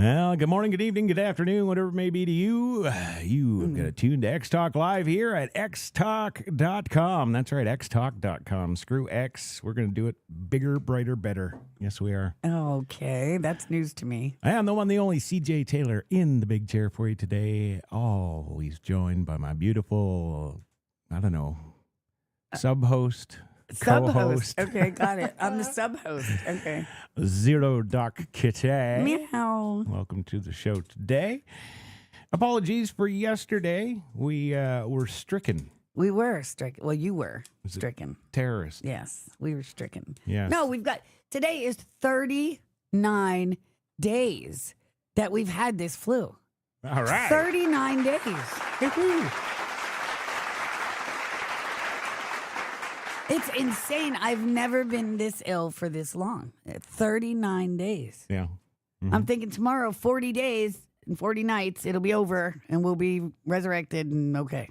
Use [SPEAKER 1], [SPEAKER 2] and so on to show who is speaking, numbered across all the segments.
[SPEAKER 1] Well, good morning, good evening, good afternoon, whatever it may be to you. You have got to tune to XTalk Live here at XTalk.com. That's right, XTalk.com. Screw X. We're going to do it bigger, brighter, better. Yes, we are.
[SPEAKER 2] Okay, that's news to me.
[SPEAKER 1] I am the one, the only CJ Taylor in the big chair for you today. Always joined by my beautiful, I don't know, sub-host. Co-host.
[SPEAKER 2] Okay, got it. I'm the sub-host. Okay.
[SPEAKER 1] Zero Doc Kitty.
[SPEAKER 2] Meow.
[SPEAKER 1] Welcome to the show today. Apologies for yesterday. We were stricken.
[SPEAKER 2] We were stricken. Well, you were stricken.
[SPEAKER 1] Terrorists.
[SPEAKER 2] Yes, we were stricken.
[SPEAKER 1] Yes.
[SPEAKER 2] No, today is 39 days that we've had this flu.
[SPEAKER 1] All right.
[SPEAKER 2] 39 days. It's insane. I've never been this ill for this long. 39 days.
[SPEAKER 1] Yeah. Mm-hmm.
[SPEAKER 2] I'm thinking tomorrow, 40 days and 40 nights, it'll be over and we'll be resurrected and okay.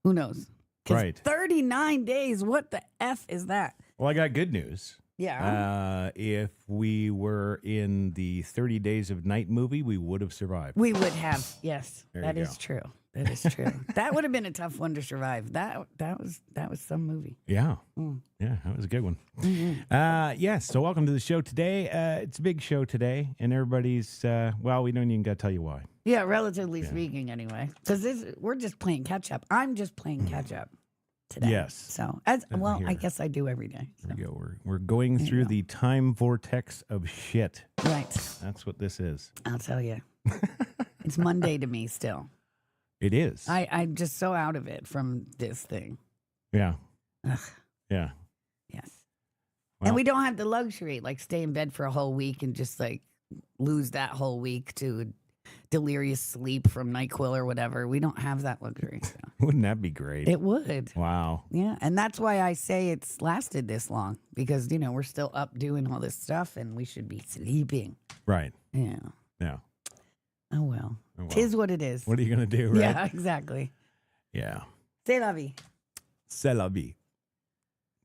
[SPEAKER 2] Who knows?
[SPEAKER 1] Right.
[SPEAKER 2] 39 days. What the F is that?
[SPEAKER 1] Well, I got good news.
[SPEAKER 2] Yeah.
[SPEAKER 1] If we were in the 30 Days of Night movie, we would have survived.
[SPEAKER 2] We would have. Yes.
[SPEAKER 1] There you
[SPEAKER 2] is
[SPEAKER 1] go.
[SPEAKER 2] true. That is true. That would have been a tough one to survive. That was some movie.
[SPEAKER 1] Yeah.
[SPEAKER 2] Mm.
[SPEAKER 1] Yeah, that was a good one.
[SPEAKER 2] Mm-hmm.
[SPEAKER 1] Yes, so welcome to the show today. It's a big show today, and everybody's, well, we don't even got to tell you why.
[SPEAKER 2] Yeah, relatively speaking, anyway. Because we're just playing catch up. I'm just playing catch up today.
[SPEAKER 1] Yes.
[SPEAKER 2] So,
[SPEAKER 1] Here.
[SPEAKER 2] I guess I do every day. So.
[SPEAKER 1] There we go. We're going through the time vortex of shit.
[SPEAKER 2] Right.
[SPEAKER 1] That's what this is.
[SPEAKER 2] I'll tell you. It's Monday to me still.
[SPEAKER 1] It is.
[SPEAKER 2] I'm just so out of it from this thing.
[SPEAKER 1] Yeah.
[SPEAKER 2] Ugh.
[SPEAKER 1] Yeah.
[SPEAKER 2] Yes.
[SPEAKER 1] Well,
[SPEAKER 2] And we don't have the luxury, like stay in bed for a whole week and just like lose that whole week to delirious sleep from NyQuil or whatever. We don't have that luxury. So.
[SPEAKER 1] wouldn't that be great?
[SPEAKER 2] It would.
[SPEAKER 1] Wow.
[SPEAKER 2] Yeah. And that's why I say it's lasted this long because, we're still up doing all this stuff and we should be sleeping.
[SPEAKER 1] Right.
[SPEAKER 2] Yeah.
[SPEAKER 1] Yeah.
[SPEAKER 2] Oh, well.
[SPEAKER 1] Oh, well.
[SPEAKER 2] Tis what it is.
[SPEAKER 1] What are you going to do, right?
[SPEAKER 2] Yeah, exactly.
[SPEAKER 1] Yeah.
[SPEAKER 2] C'est la vie.
[SPEAKER 1] C'est la vie.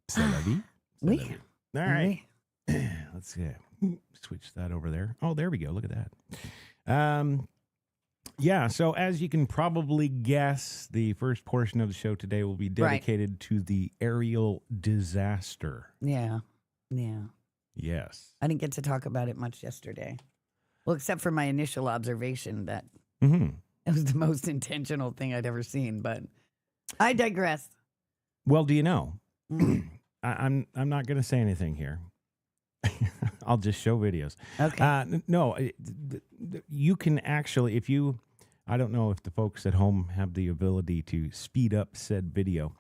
[SPEAKER 1] C'est la vie. C'est
[SPEAKER 2] Oui.
[SPEAKER 1] la vie. All right. Let's switch that over there. Oh, there we go. Look at that. Yeah, so as you can probably guess, the first portion of the show today will be dedicated to the aerial disaster.
[SPEAKER 2] Yeah. Yeah.
[SPEAKER 1] Yes.
[SPEAKER 2] I didn't get to talk about it much yesterday. Well, except for my initial observation that
[SPEAKER 1] Mm-hmm.
[SPEAKER 2] it was the most intentional thing I'd ever seen, but I digress.
[SPEAKER 1] Well, do you know? I'm not going to say anything here. I'll just show videos.
[SPEAKER 2] Okay.
[SPEAKER 1] No, you can actually, I don't know if the folks at home have the ability to speed up said video,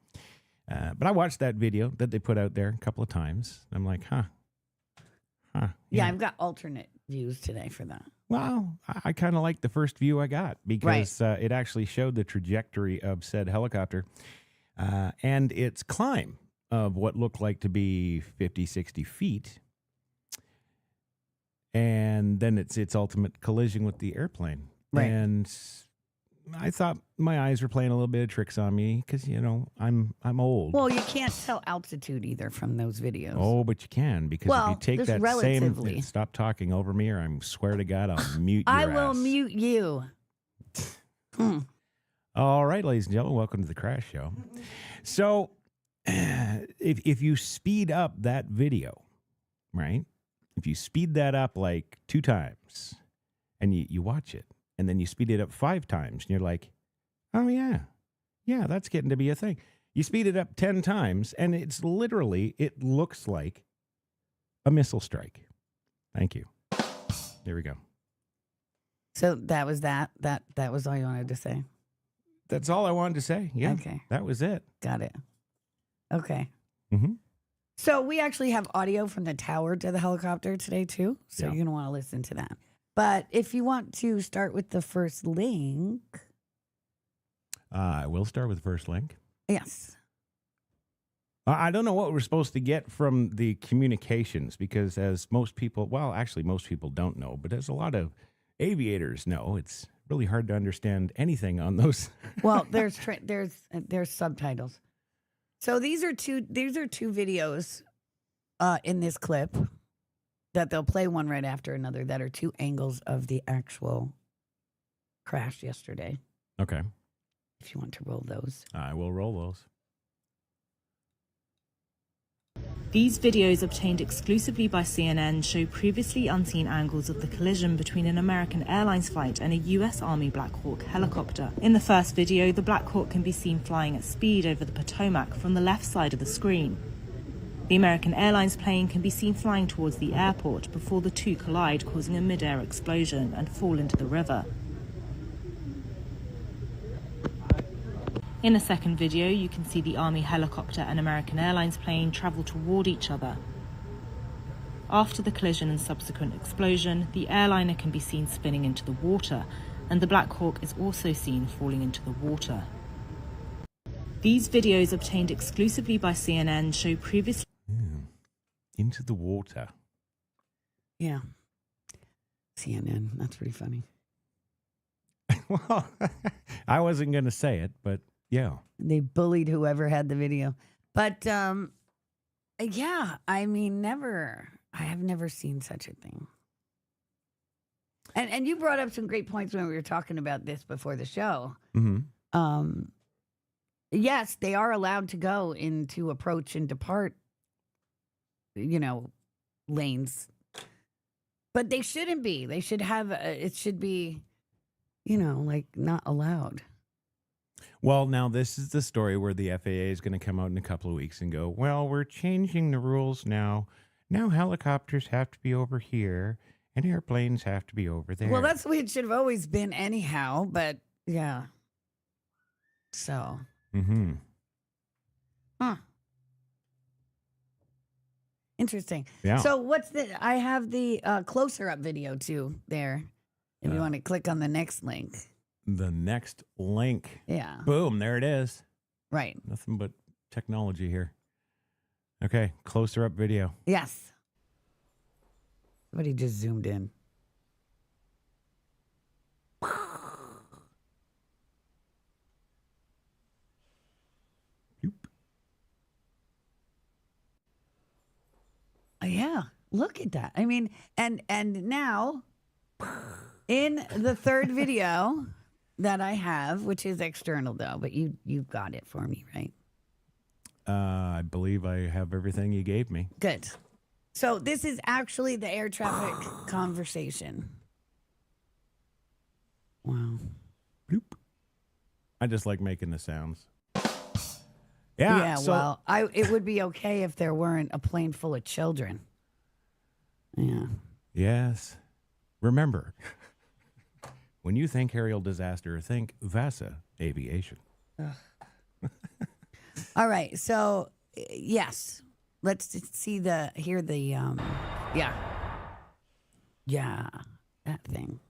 [SPEAKER 1] but I watched that video that they put out there a couple of times. I'm like, huh.
[SPEAKER 2] Yeah, I've got alternate views today for that.
[SPEAKER 1] Well, I kind of like the first view I got because it actually showed the trajectory of said helicopter and its climb of what looked like to be 50, 60 feet. And then its ultimate collision with the airplane.
[SPEAKER 2] Right.
[SPEAKER 1] And I thought my eyes were playing a little bit of tricks on me because, I'm old.
[SPEAKER 2] Well, you can't tell altitude either from those videos.
[SPEAKER 1] Oh, but you can because if you take
[SPEAKER 2] just
[SPEAKER 1] that
[SPEAKER 2] relatively.
[SPEAKER 1] stop talking over me or I swear to God I'll mute your
[SPEAKER 2] I will
[SPEAKER 1] ass.
[SPEAKER 2] mute you.
[SPEAKER 1] All right, ladies and gentlemen, welcome to the Crash Show. So if you speed up that video, right? If you speed that up like 2 times and you watch it and then you speed it up 5 times and you're like, oh yeah, that's getting to be a thing. You speed it up 10 times and it looks like a missile strike. Thank you. There we go.
[SPEAKER 2] So that was that. That was all you wanted to say.
[SPEAKER 1] That's all I wanted to say. Yeah.
[SPEAKER 2] Okay.
[SPEAKER 1] That was it.
[SPEAKER 2] Got it. Okay.
[SPEAKER 1] Mm-hmm.
[SPEAKER 2] So we actually have audio from the tower to the helicopter today too. So
[SPEAKER 1] Yeah.
[SPEAKER 2] you're going to want to listen to that. But if you want to start with the first link.
[SPEAKER 1] I will start with the first link.
[SPEAKER 2] Yes.
[SPEAKER 1] I don't know what we're supposed to get from the communications because as most people, well, actually most people don't know, but as a lot of aviators know, it's really hard to understand anything on those.
[SPEAKER 2] Well, there's subtitles. So these are two videos in this clip. that they'll play one right after another that are two angles of the actual crash yesterday.
[SPEAKER 1] Okay.
[SPEAKER 2] If you want to roll those.
[SPEAKER 1] I will roll those.
[SPEAKER 3] These videos obtained exclusively by CNN show previously unseen angles of the collision between an American Airlines flight and a US Army Blackhawk helicopter. In the first video, the Blackhawk can be seen flying at speed over the Potomac from the left side of the screen. The American Airlines plane can be seen flying towards the airport before the two collide, causing a mid-air explosion and fall into the river. In a second video, you can see the Army helicopter and American Airlines plane travel toward each other. After the collision and subsequent explosion, the airliner can be seen spinning into the water, and the Black Hawk is also seen falling into the water. These videos obtained exclusively by CNN show previously...
[SPEAKER 1] Into the water.
[SPEAKER 2] Yeah. CNN. That's pretty funny.
[SPEAKER 1] Well, I wasn't going to say it, but yeah.
[SPEAKER 2] They bullied whoever had the video. But, yeah, I mean, never. I have never seen such a thing. And you brought up some great points when we were talking about this before the show.
[SPEAKER 1] Mm-hmm.
[SPEAKER 2] Yes, they are allowed to go into approach and depart, lanes. But they shouldn't be. They should have, it should be, not allowed.
[SPEAKER 1] Well, now this is the story where the FAA is going to come out in a couple of weeks and go, well, we're changing the rules now. Now helicopters have to be over here and airplanes have to be over there.
[SPEAKER 2] Well, that's the way it should have always been anyhow, but yeah. So.
[SPEAKER 1] Mm-hmm.
[SPEAKER 2] Huh. Interesting.
[SPEAKER 1] Yeah.
[SPEAKER 2] So I have the closer up video too there. If you want to click on the next link.
[SPEAKER 1] The next link.
[SPEAKER 2] Yeah.
[SPEAKER 1] Boom, there it is.
[SPEAKER 2] Right.
[SPEAKER 1] Nothing but technology here. Okay, closer up video.
[SPEAKER 2] Yes. Somebody just zoomed in. Yeah, look at that. I mean, and now in the third video that I have, which is external though, but you've got it for me, right?
[SPEAKER 1] I believe I have everything you gave me.
[SPEAKER 2] Good. So this is actually the air traffic conversation. Wow.
[SPEAKER 1] Bloop. I just like making the sounds. Yeah.
[SPEAKER 2] Yeah, well, it would be okay if there weren't a plane full of children. Yeah.
[SPEAKER 1] Yes. Remember, when you think aerial disaster, think VASA Aviation.
[SPEAKER 2] All right. So, yes. Let's hear the, yeah. Yeah, that thing.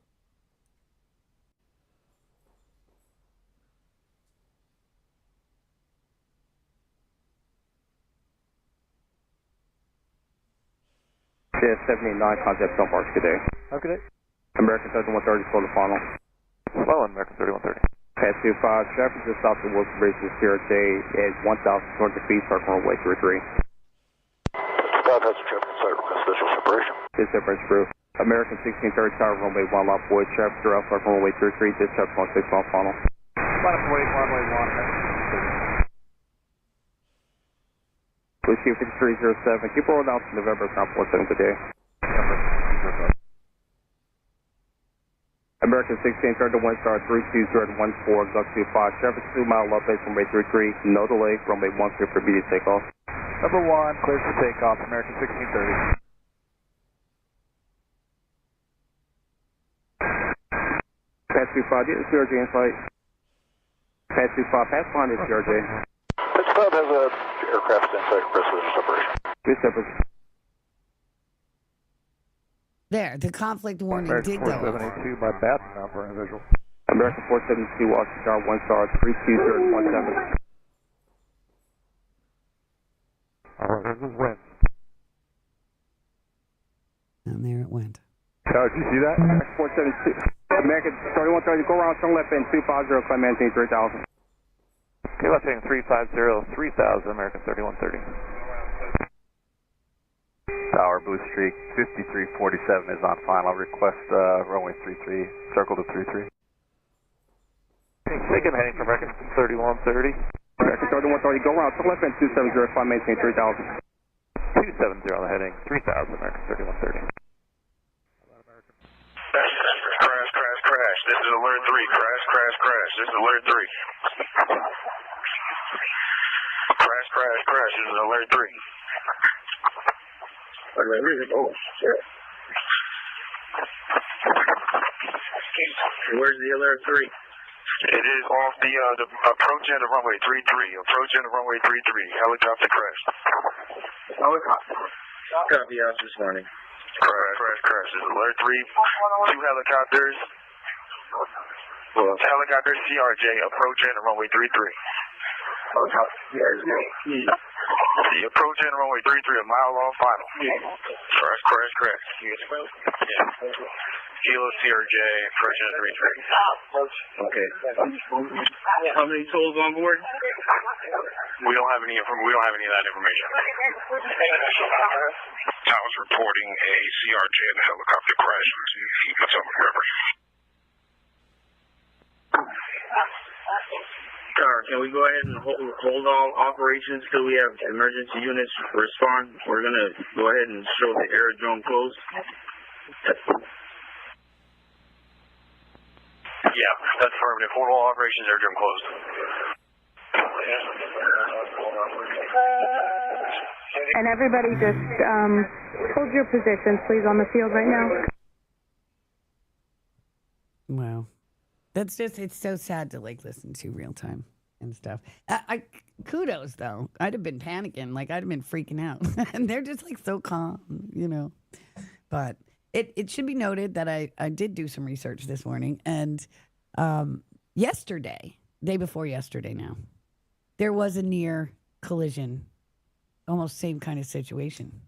[SPEAKER 4] Shift 79, contact Sun Parks, good day.
[SPEAKER 5] Okay.
[SPEAKER 4] American 3130, slow the final.
[SPEAKER 5] Slow, American 3130.
[SPEAKER 4] Pass 25, traffic just south of Wilson Bridge to CRJ at 1,200 feet, start runway 33.
[SPEAKER 5] Scott has a traffic site request visual separation.
[SPEAKER 4] This separation proof. American 1630, tower runway 1, lot void, traffic through start runway 33, dispatch 16 on final.
[SPEAKER 5] Runway 1.
[SPEAKER 4] Whiskey 5307, keep rolling down to November, ground 47, good day. American 1630 1 star 32014, Galaxy 5, traffic 2 mile low base, runway 33, no delay, runway 1 clear for immediate takeoff.
[SPEAKER 5] Number 1, cleared for takeoff, American 1630.
[SPEAKER 4] Pass 25, get the CRJ in sight. Pass 25, pass behind the CRJ.
[SPEAKER 5] Pitch Club has a aircraft in sight request visual separation.
[SPEAKER 4] This separation.
[SPEAKER 2] There, the conflict warning
[SPEAKER 5] American
[SPEAKER 2] did go off.
[SPEAKER 5] 472 by Baton now for a visual.
[SPEAKER 4] American 472, Washington, 1 star 32017.
[SPEAKER 5] Alright, this is wind.
[SPEAKER 2] And there it went.
[SPEAKER 5] Oh, did you see that?
[SPEAKER 4] American 472. American 3130, go around, turn left in 250, climb maintain 3000.
[SPEAKER 5] Okay, left heading 350, 3000, American 3130.
[SPEAKER 4] Tower, Blue Streak, 5347 is on final. Request runway 33, circle to 33.
[SPEAKER 5] Second heading for American 3130.
[SPEAKER 4] American 3130, go out to left end 2705, maintain 3000.
[SPEAKER 5] 270 on the heading, 3000, American 3130.
[SPEAKER 6] Crash, crash, crash. This is alert 3. Crash, crash, crash. This is alert 3. Crash, crash, crash. This is alert 3. Oh, shit. Where's the alert 3? It is off the approach end of runway 33. Approach end of runway 33. Helicopter crash. Helicopter. Copy out this morning. Crash, crash, crash. This is alert 3. 2 helicopters. Helicopter CRJ, approach end of runway 33. The approach end of runway 33, a mile off final. Crash, crash, crash. Kilo CRJ, approach end 33. Okay. How many souls on board? We don't have any of that information. Towers reporting a CRJ and a helicopter crash on the Potomac River. Can we go ahead and hold all operations till we have emergency units respond? We're going to go ahead and show the aerodrome closed. Yeah, that's affirmative. Hold all operations, aerodrome closed.
[SPEAKER 7] And everybody just hold your positions, please, on the field right now.
[SPEAKER 2] Wow. That's just, it's so sad to like listen to real time and stuff. Kudos though. I'd have been panicking. Like I'd have been freaking out. And they're just like so calm, you know. But it should be noted that I did do some research this morning. And yesterday, day before yesterday now, there was a near collision, almost same kind of situation.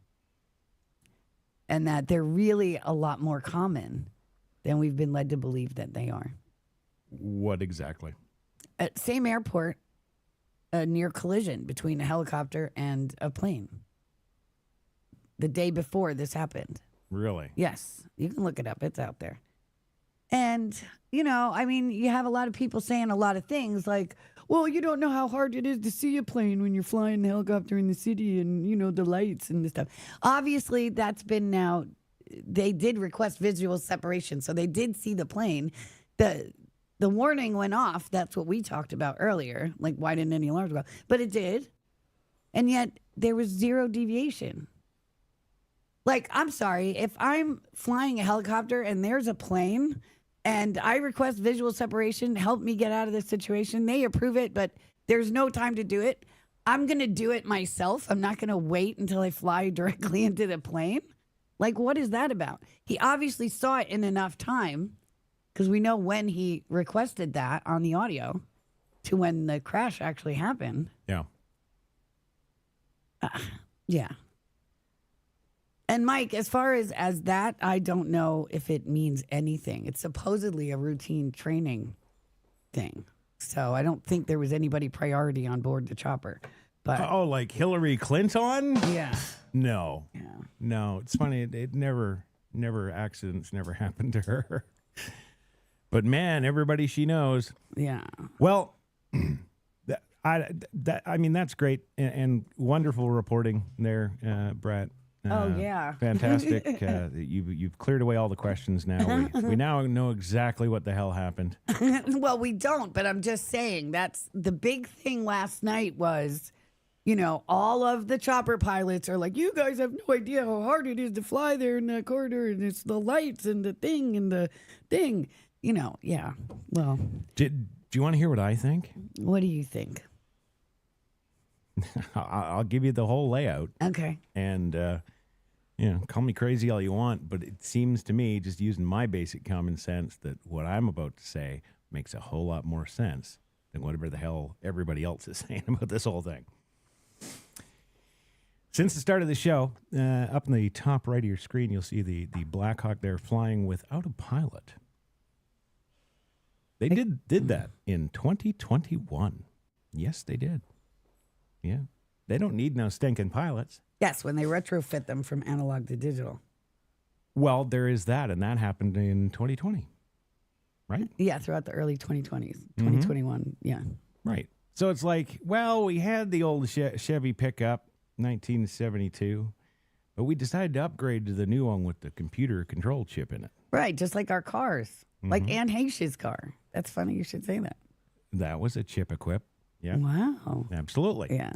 [SPEAKER 2] And that they're really a lot more common than we've been led to believe that they are.
[SPEAKER 1] What exactly?
[SPEAKER 2] At same airport, a near collision between a helicopter and a plane. The day before this happened.
[SPEAKER 1] Really?
[SPEAKER 2] Yes. You can look it up. It's out there. And, you know, I mean, you have a lot of people saying a lot of things like, well, you don't know how hard it is to see a plane when you're flying the helicopter in the city and, you know, the lights and the stuff. Obviously, that's been now, they did request visual separation. So they did see the plane. The warning went off. That's what we talked about earlier. Like, why didn't any alarms go? But it did. And yet, there was zero deviation. Like, I'm sorry. If I'm flying a helicopter and there's a plane and I request visual separation, help me get out of this situation, they approve it, but there's no time to do it. I'm going to do it myself. I'm not going to wait until I fly directly into the plane. Like, what is that about? He obviously saw it in enough time, because we know when he requested that on the audio to when the crash actually happened.
[SPEAKER 1] Yeah.
[SPEAKER 2] Yeah. And Mike, as far as that, I don't know if it means anything. It's supposedly a routine training thing. So I don't think there was anybody priority on board the chopper. But
[SPEAKER 1] Oh, like Hillary Clinton?
[SPEAKER 2] yeah.
[SPEAKER 1] No.
[SPEAKER 2] Yeah.
[SPEAKER 1] No. It's funny. It never accidents never happened to her. But man, everybody she knows.
[SPEAKER 2] Yeah.
[SPEAKER 1] Well, I mean, that's great and wonderful reporting there, Brett.
[SPEAKER 2] Oh, yeah.
[SPEAKER 1] Fantastic. You've cleared away all the questions now. We now know exactly what the hell happened.
[SPEAKER 2] Well, we don't, but I'm just saying that's the big thing last night was, you know, all of the chopper pilots are like, you guys have no idea how hard it is to fly there in that corridor, and it's the lights and the thing. You know, yeah. Well,
[SPEAKER 1] Do you want to hear what I think?
[SPEAKER 2] what do you think?
[SPEAKER 1] I'll give you the whole layout.
[SPEAKER 2] Okay.
[SPEAKER 1] And, call me crazy all you want, but it seems to me, just using my basic common sense, that what I'm about to say makes a whole lot more sense than whatever the hell everybody else is saying about this whole thing. Since the start of the show, up in the top right of your screen, you'll see the Blackhawk there flying without a pilot. They did that in 2021. Yes, they did. Yeah. They don't need no stinking pilots.
[SPEAKER 2] Yes, when they retrofit them from analog to digital.
[SPEAKER 1] Well, there is that, and that happened in 2020, right?
[SPEAKER 2] Yeah, throughout the early 2020s, 2021. Yeah.
[SPEAKER 1] Right. So it's like, well, we had the old Chevy pickup, 1972, but we decided to upgrade to the new one with the computer control chip in it.
[SPEAKER 2] Right, just like our cars, like Ann Heche's car. That's funny you should say that.
[SPEAKER 1] That was a chip equip. Yeah.
[SPEAKER 2] Wow.
[SPEAKER 1] Absolutely.
[SPEAKER 2] Yeah.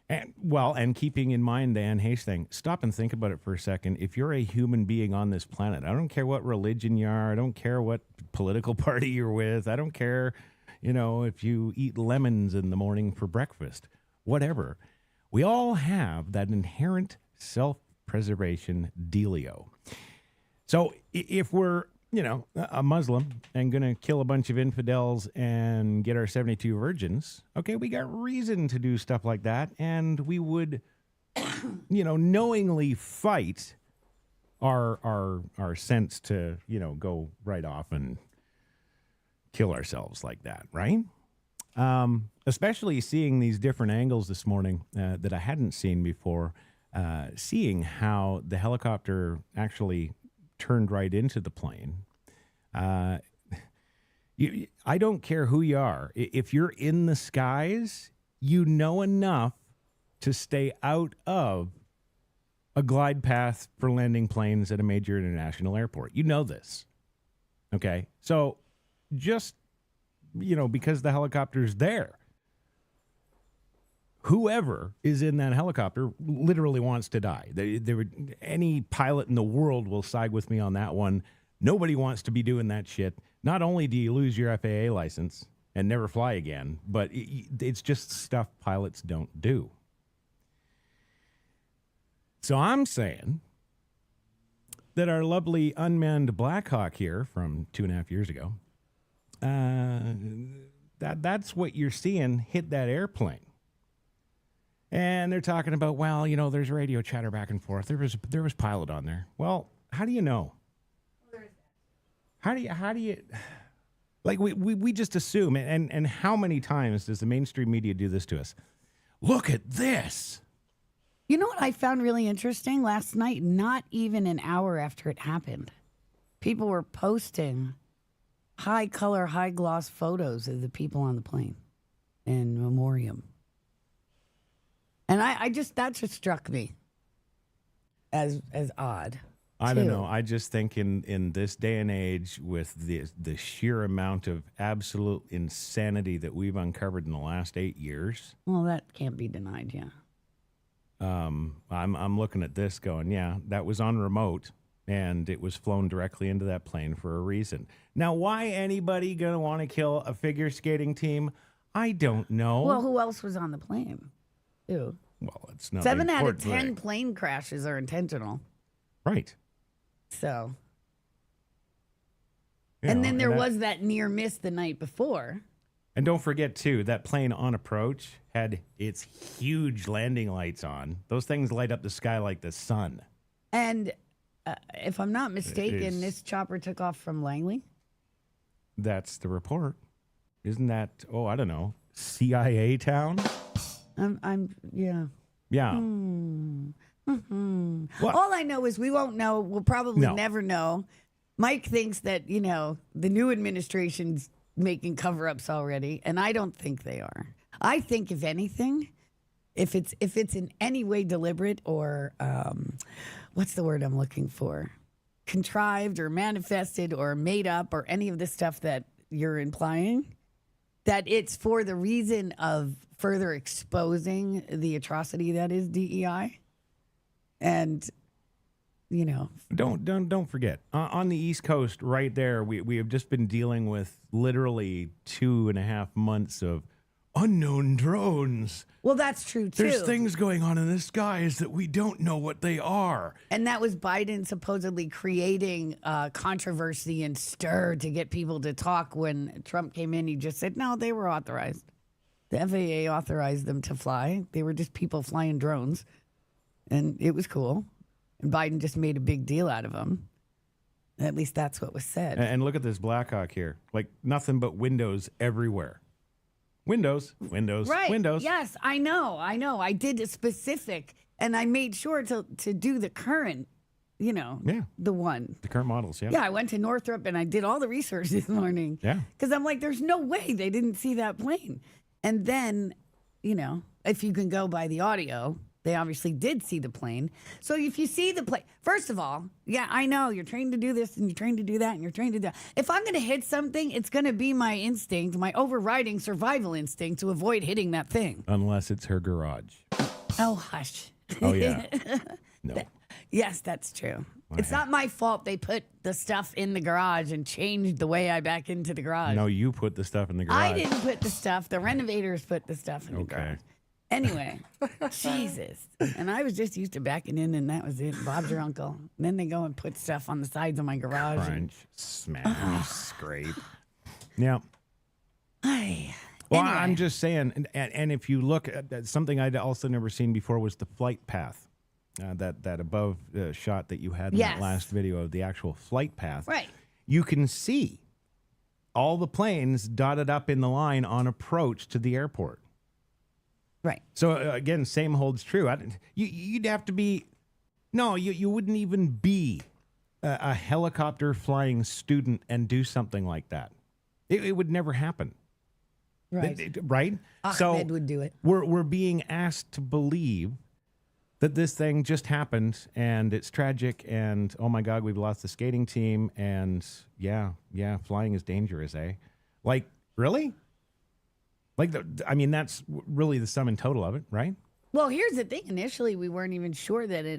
[SPEAKER 1] And keeping in mind the Ann Heche thing, stop and think about it for a second. If you're a human being on this planet, I don't care what religion you are, I don't care what political party you're with, I don't care, if you eat lemons in the morning for breakfast, whatever. We all have that inherent self-preservation dealio. So if we're, a Muslim and going to kill a bunch of infidels and get our 72 virgins, okay, we got reason to do stuff like that. And we would, knowingly fight our sense to, go right off and kill ourselves like that, right? Especially seeing these different angles this morning that I hadn't seen before, seeing how the helicopter actually turned right into the plane. I don't care who you are. If you're in the skies, you know enough to stay out of a glide path for landing planes at a major international airport. You know this. Okay? So just, because the helicopter's there, whoever is in that helicopter literally wants to die. Any pilot in the world will side with me on that one. Nobody wants to be doing that shit. Not only do you lose your FAA license and never fly again, but it's just stuff pilots don't do. So I'm saying that our lovely unmanned Blackhawk here from 2.5 years ago, that's what you're seeing hit that airplane. And they're talking about, well, there's radio chatter back and forth. There was pilot on there. Well, how do you know? How do you like we just assume, and how many times does the mainstream media do this to us? Look at this.
[SPEAKER 2] You know what I found really interesting last night? Not even an hour after it happened, people were posting high color, high gloss photos of the people on the plane in memoriam. And that just struck me as odd.
[SPEAKER 1] I don't know. I just think in this day and age, with the sheer amount of absolute insanity that we've uncovered in the last 8 years.
[SPEAKER 2] Well, that can't be denied, yeah.
[SPEAKER 1] I'm looking at this going, yeah, that was on remote, and it was flown directly into that plane for a reason. Now, why anybody gonna want to kill a figure skating team? I don't know.
[SPEAKER 2] Well, who else was on the plane? Ew.
[SPEAKER 1] Well, it's not
[SPEAKER 2] 7 out of 10 plane crashes are intentional.
[SPEAKER 1] Right.
[SPEAKER 2] So. And then there was that near miss the night before.
[SPEAKER 1] And don't forget, too, that plane on approach had its huge landing lights on. Those things light up the sky like the sun.
[SPEAKER 2] And if I'm not mistaken, this chopper took off from Langley?
[SPEAKER 1] That's the report. Isn't that, I don't know, CIA town?
[SPEAKER 2] Yeah.
[SPEAKER 1] Yeah.
[SPEAKER 2] Mm-hmm. All I know is we won't know. We'll probably never know. Mike thinks that, the new administration's making cover-ups already, and I don't think they are. I think, if anything, if it's in any way deliberate or, what's the word I'm looking for? Contrived or manifested or made up or any of the stuff that you're implying, that it's for the reason of further exposing the atrocity that is DEI. And,
[SPEAKER 1] Don't forget, on the East Coast right there, we have just been dealing with literally 2.5 months of unknown drones.
[SPEAKER 2] Well, that's true, too.
[SPEAKER 1] There's things going on in the skies that we don't know what they are.
[SPEAKER 2] And that was Biden supposedly creating controversy and stir to get people to talk. When Trump came in, he just said, no, they were authorized. The FAA authorized them to fly. They were just people flying drones. And it was cool. And Biden just made a big deal out of them. At least that's what was said.
[SPEAKER 1] And look at this Blackhawk here. Like, nothing but windows everywhere. Windows,
[SPEAKER 2] right.
[SPEAKER 1] windows.
[SPEAKER 2] Yes, I know. I did a specific And I made sure to do the current, the one.
[SPEAKER 1] The current models, yeah.
[SPEAKER 2] Yeah, I went to Northrop and I did all the research this morning.
[SPEAKER 1] Yeah.
[SPEAKER 2] Because I'm like, there's no way they didn't see that plane. And then, if you can go by the audio, they obviously did see the plane. So if you see the plane, first of all, yeah, I know you're trained to do this and you're trained to do that and you're trained to do that. If I'm going to hit something, it's going to be my instinct, my overriding survival instinct to avoid hitting that thing.
[SPEAKER 1] Unless it's her garage.
[SPEAKER 2] Oh, hush.
[SPEAKER 1] Oh, yeah. No.
[SPEAKER 2] Yes, that's true. It's not my fault they put the stuff in the garage and changed the way I back into the garage.
[SPEAKER 1] No, you put the stuff in the garage.
[SPEAKER 2] I didn't put the stuff. The renovators put the stuff in the garage. Anyway, Jesus. And I was just used to backing in, and that was it. Bob's your uncle. And then they go and put stuff on the sides of my garage.
[SPEAKER 1] Crunch, smash, scrape. Yeah. Well,
[SPEAKER 2] Anyway.
[SPEAKER 1] I'm just saying, and if you look at something I'd also never seen before was the flight path. That above shot that you had in that last video of the actual flight path.
[SPEAKER 2] Right. You
[SPEAKER 1] You can see all the planes dotted up in the line on approach to the airport.
[SPEAKER 2] Right.
[SPEAKER 1] So again, same holds true. You'd have to be, you wouldn't even be a helicopter flying student and do something like that. It would never happen.
[SPEAKER 2] Right.
[SPEAKER 1] Right?
[SPEAKER 2] Ahmed would do it.
[SPEAKER 1] We're being asked to believe that this thing just happened and it's tragic and oh my God, we've lost the skating team and yeah, flying is dangerous, eh? Like, really? Like, that's really the sum and total of it, right?
[SPEAKER 2] Well, here's the thing. Initially, we weren't even sure that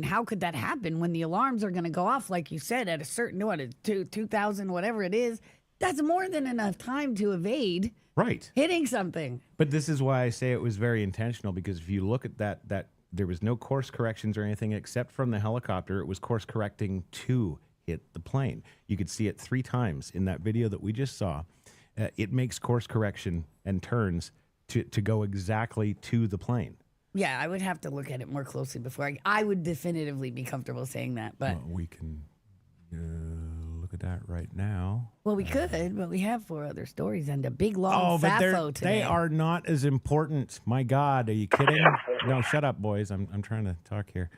[SPEAKER 2] how could that happen when the alarms are going to go off, like you said, at a certain, 2,000, whatever it is? That's more than enough time to evade hitting something.
[SPEAKER 1] But this is why I say it was very intentional, because if you look at that there was no course corrections or anything except from the helicopter. It was course correcting to hit the plane. You could see it 3 times in that video that we just saw. It makes course correction and turns to go exactly to the plane.
[SPEAKER 2] Yeah, I would have to look at it more closely before I would definitively be comfortable saying that. But
[SPEAKER 1] we can look at that right now.
[SPEAKER 2] Well, we could, but we have 4 other stories and a big long FAFO today.
[SPEAKER 1] They are not as important. My God, are you kidding? No, shut up, boys. I'm trying to talk here.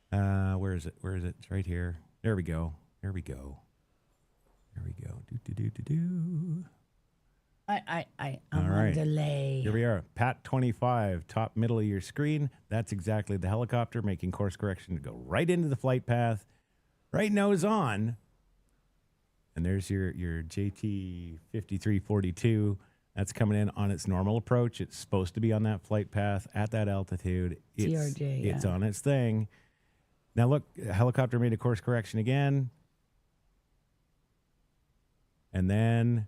[SPEAKER 1] Where is it? It's right here. There we go. Do.
[SPEAKER 2] I'm
[SPEAKER 1] All
[SPEAKER 2] on
[SPEAKER 1] right.
[SPEAKER 2] delay.
[SPEAKER 1] Here we are. Pat 25, top middle of your screen. That's exactly the helicopter making course correction to go right into the flight path, right nose on. And there's your JT 5342. That's coming in on its normal approach. It's supposed to be on that flight path at that altitude. It's on its thing. Now look, the helicopter made a course correction again. And then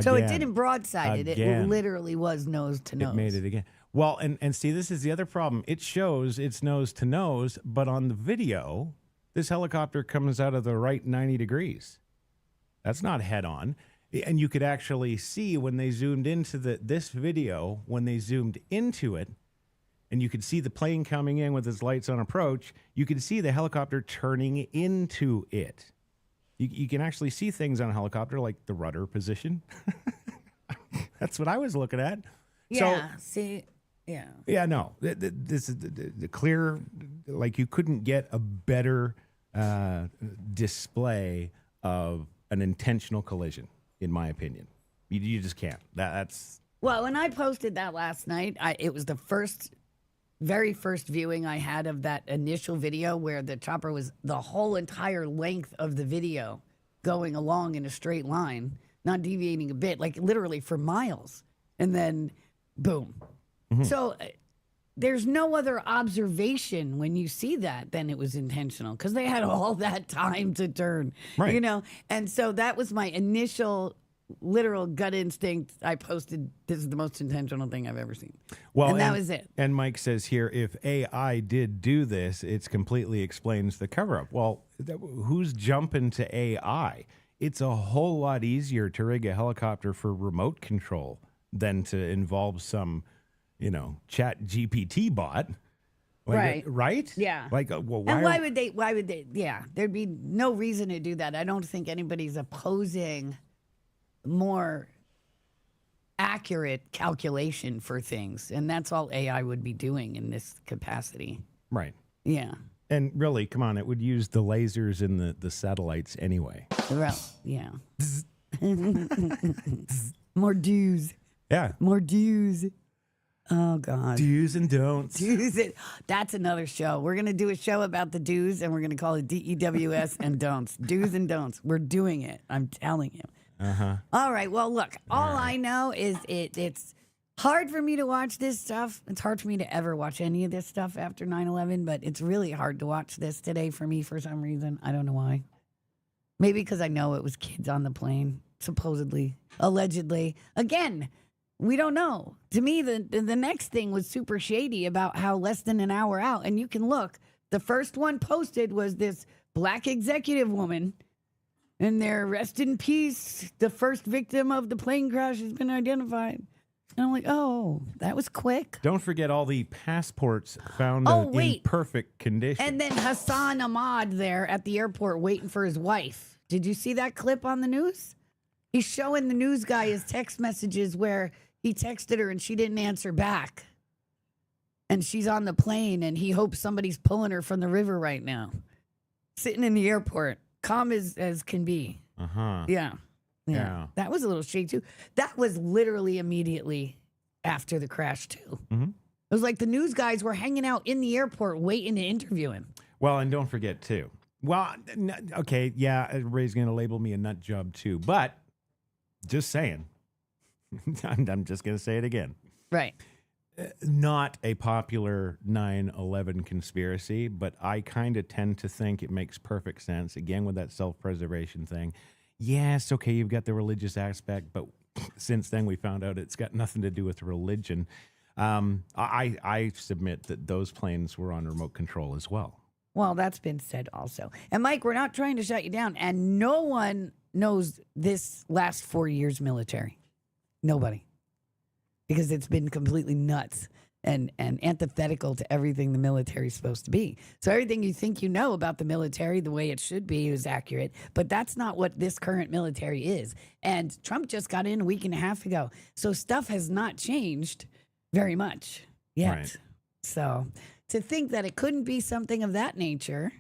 [SPEAKER 2] so it didn't broadside it. It literally was nose to nose.
[SPEAKER 1] It made it again. Well, and see, this is the other problem. It shows it's nose to nose, but on the video, this helicopter comes out of the right 90 degrees. That's not head on. And you could actually see when they zoomed into this video, when they zoomed into it, and you could see the plane coming in with its lights on approach, you could see the helicopter turning into it. You can actually see things on a helicopter, like the rudder position. That's what I was looking at.
[SPEAKER 2] Yeah,
[SPEAKER 1] Yeah, no. This is the clear, like you couldn't get a better display of an intentional collision, in my opinion. You just can't. That's...
[SPEAKER 2] Well, when I posted that last night, it was the very first viewing I had of that initial video where the chopper was the whole entire length of the video going along in a straight line, not deviating a bit, like literally for miles. And then, boom. Mm-hmm. So there's no other observation when you see that than it was intentional, because they had all that time to turn,
[SPEAKER 1] right.
[SPEAKER 2] And so that was my initial literal gut instinct. I posted, this is the most intentional thing I've ever seen. Well, and that was it.
[SPEAKER 1] And Mike says here, if AI did do this, it completely explains the cover-up. Well, who's jumping to AI? It's a whole lot easier to rig a helicopter for remote control than to involve some, chat GPT bot. Right?
[SPEAKER 2] Yeah.
[SPEAKER 1] Like, well, why
[SPEAKER 2] would they? Yeah, there'd be no reason to do that. I don't think anybody's opposing more accurate calculation for things. And that's all AI would be doing in this capacity.
[SPEAKER 1] Right.
[SPEAKER 2] Yeah.
[SPEAKER 1] And really, come on, it would use the lasers in the satellites anyway.
[SPEAKER 2] Well, yeah. More dues.
[SPEAKER 1] Yeah.
[SPEAKER 2] More dues. Oh, God.
[SPEAKER 1] Do's and don'ts.
[SPEAKER 2] Do's. That's another show. We're going to do a show about the do's, and we're going to call it DEWS and don'ts. Do's and don'ts. We're doing it. I'm telling you.
[SPEAKER 1] Uh-huh.
[SPEAKER 2] All right. Well, look, all I know is it's hard for me to watch this stuff. It's hard for me to ever watch any of this stuff after 9/11, but it's really hard to watch this today for me for some reason. I don't know why. Maybe because I know it was kids on the plane, supposedly, allegedly. Again, we don't know. To me, the next thing was super shady about how less than an hour out, and you can look, the first one posted was this black executive woman, and they're rest in peace. The first victim of the plane crash has been identified. And I'm like, oh, that was quick.
[SPEAKER 1] Don't forget all the passports found in perfect condition.
[SPEAKER 2] And then Hassan Ahmad there at the airport waiting for his wife. Did you see that clip on the news? He's showing the news guy his text messages where he texted her and she didn't answer back. And she's on the plane and he hopes somebody's pulling her from the river right now. Sitting in the airport, calm as can be.
[SPEAKER 1] Uh-huh.
[SPEAKER 2] Yeah. That was a little shady too. That was literally immediately after the crash too.
[SPEAKER 1] Mm-hmm.
[SPEAKER 2] It was like the news guys were hanging out in the airport waiting to interview him.
[SPEAKER 1] Well, and don't forget too. Well, okay, yeah, everybody's going to label me a nut job too, but just saying. I'm just going to say it again.
[SPEAKER 2] Right.
[SPEAKER 1] Not a popular 9/11 conspiracy, but I kind of tend to think it makes perfect sense. Again, with that self-preservation thing. Yes, okay, you've got the religious aspect, but since then we found out it's got nothing to do with religion. I submit that those planes were on remote control as well.
[SPEAKER 2] Well, that's been said also. And Mike, we're not trying to shut you down. And no one knows this last 4 years military. Nobody. Because it's been completely nuts and antithetical to everything the military is supposed to be. So everything you think you know about the military, the way it should be, is accurate. But that's not what this current military is. And Trump just got in a week and a half ago. So stuff has not changed very much yet.
[SPEAKER 1] Right.
[SPEAKER 2] So to think that it couldn't be something of that nature,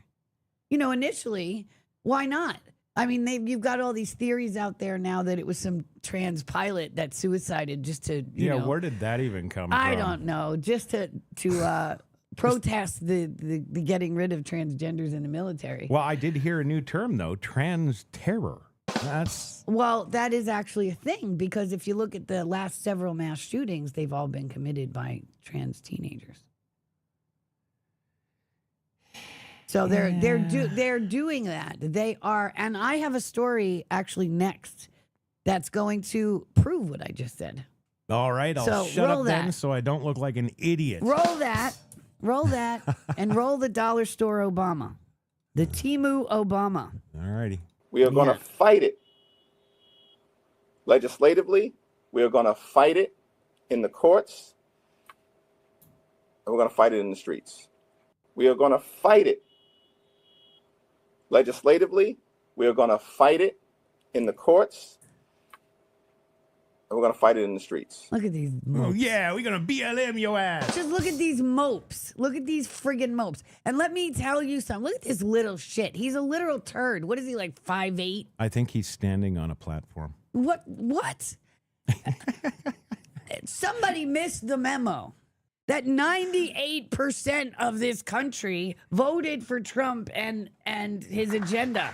[SPEAKER 2] initially, why not? I mean, you've got all these theories out there now that it was some trans pilot that suicided just to, you know.
[SPEAKER 1] Where did that even come from?
[SPEAKER 2] I don't know. Just to protest the getting rid of transgenders in the military.
[SPEAKER 1] Well, I did hear a new term, though, trans terror.
[SPEAKER 2] Well, that is actually a thing, because if you look at the last several mass shootings, they've all been committed by trans teenagers. So they're doing that. They are, and I have a story actually next that's going to prove what I just said.
[SPEAKER 1] All right, I'll shut up then so I don't look like an idiot.
[SPEAKER 2] Roll that, and roll the dollar store Obama, the Timu Obama.
[SPEAKER 1] All righty.
[SPEAKER 8] We are going to fight it legislatively. We are going to fight it in the courts. And we're going to fight it in the streets. We are going to fight it legislatively. We are going to fight it in the courts. And we're going to fight it in the streets.
[SPEAKER 2] Look at these mopes.
[SPEAKER 1] Oh, yeah, we're going to BLM your ass.
[SPEAKER 2] Just look at these mopes. Look at these friggin' mopes. And let me tell you something. Look at this little shit. He's a literal turd. What is he, like 5'8"?
[SPEAKER 1] I think he's standing on a platform.
[SPEAKER 2] What? Somebody missed the memo that 98% of this country voted for Trump and his agenda.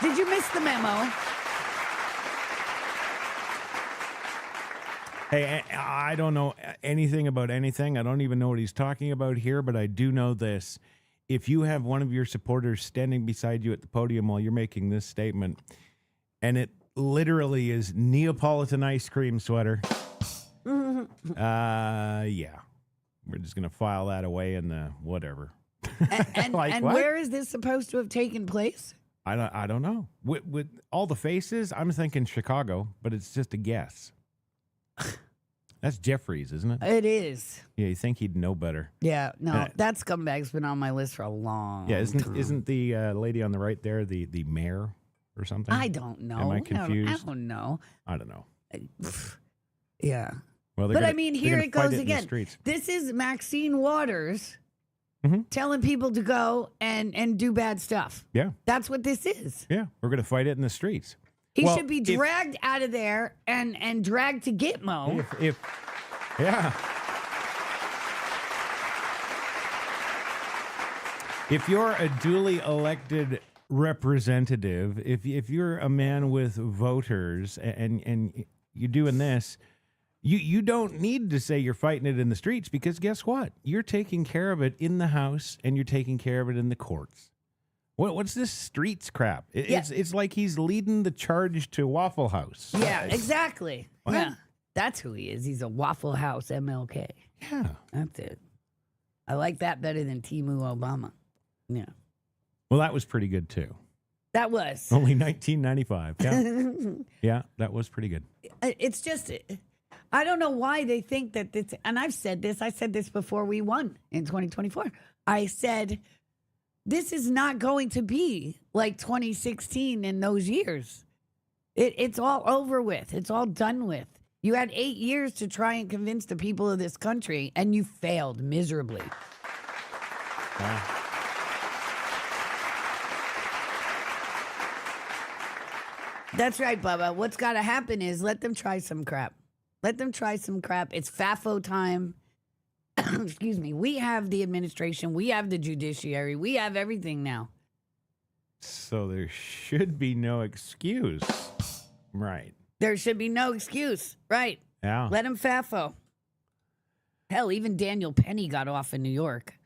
[SPEAKER 2] Did you miss the memo?
[SPEAKER 1] Hey, I don't know anything about anything. I don't even know what he's talking about here, but I do know this. If you have one of your supporters standing beside you at the podium while you're making this statement, and it literally is Neapolitan ice cream sweater, yeah, we're just going to file that away in the whatever.
[SPEAKER 2] And, and where is this supposed to have taken place?
[SPEAKER 1] I don't know. With all the faces, I'm thinking Chicago, but it's just a guess. That's Jeffries, isn't it?
[SPEAKER 2] It is.
[SPEAKER 1] Yeah, you think he'd know better.
[SPEAKER 2] Yeah, no, that scumbag's been on my list for a long time.
[SPEAKER 1] Isn't the lady on the right there the mayor or something?
[SPEAKER 2] I don't know.
[SPEAKER 1] Am I confused?
[SPEAKER 2] I don't know.
[SPEAKER 1] I don't know.
[SPEAKER 2] Yeah.
[SPEAKER 1] Well,
[SPEAKER 2] But I mean, here it goes
[SPEAKER 1] in the
[SPEAKER 2] again.
[SPEAKER 1] streets.
[SPEAKER 2] This is Maxine Waters
[SPEAKER 1] Mhm.
[SPEAKER 2] telling people to go and do bad stuff.
[SPEAKER 1] Yeah.
[SPEAKER 2] That's what this is.
[SPEAKER 1] Yeah. We're going to fight it in the streets.
[SPEAKER 2] He
[SPEAKER 1] Well,
[SPEAKER 2] should be dragged out of there and dragged to Gitmo.
[SPEAKER 1] Yeah. If you're a duly elected representative, if you're a man with voters and you're doing this, you don't need to say you're fighting it in the streets, because guess what? You're taking care of it in the House and you're taking care of it in the courts. What's this streets crap? It's like he's leading the charge to Waffle House.
[SPEAKER 2] Yeah, exactly.
[SPEAKER 1] What?
[SPEAKER 2] Yeah, that's who he is. He's a Waffle House MLK.
[SPEAKER 1] Yeah.
[SPEAKER 2] That's it. I like that better than Timu Obama. Yeah.
[SPEAKER 1] Well, that was pretty good too.
[SPEAKER 2] That was.
[SPEAKER 1] Only 1995. Yeah. Yeah, that was pretty good.
[SPEAKER 2] It's just, I don't know why they think that this, and I said this before we won in 2024. I said, this is not going to be like 2016 in those years. It's all over with. It's all done with. You had 8 years to try and convince the people of this country, and you failed miserably.
[SPEAKER 1] Yeah.
[SPEAKER 2] That's right, Bubba. What's got to happen is let them try some crap. Let them try some crap. It's FAFO time. Excuse me. We have the administration. We have the judiciary. We have everything now.
[SPEAKER 1] So there should be no excuse. Right.
[SPEAKER 2] There should be no excuse. Right.
[SPEAKER 1] Yeah.
[SPEAKER 2] Let them FAFO. Hell, even Daniel Penny got off in New York.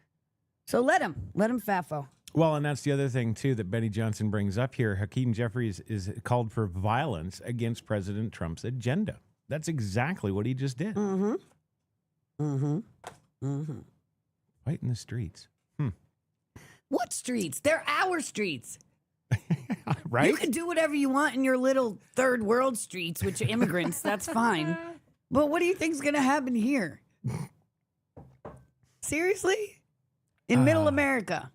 [SPEAKER 2] So let him FAFO.
[SPEAKER 1] Well, and that's the other thing, too, that Benny Johnson brings up here. Hakeem Jeffries is called for violence against President Trump's agenda. That's exactly what he just did.
[SPEAKER 2] Mm-hmm. Mm-hmm. Mm-hmm.
[SPEAKER 1] Fight in the streets.
[SPEAKER 2] What streets? They're our streets.
[SPEAKER 1] Right?
[SPEAKER 2] You can do whatever you want in your little third world streets, which are immigrants. That's fine. But what do you think's going to happen here? Seriously? In middle America.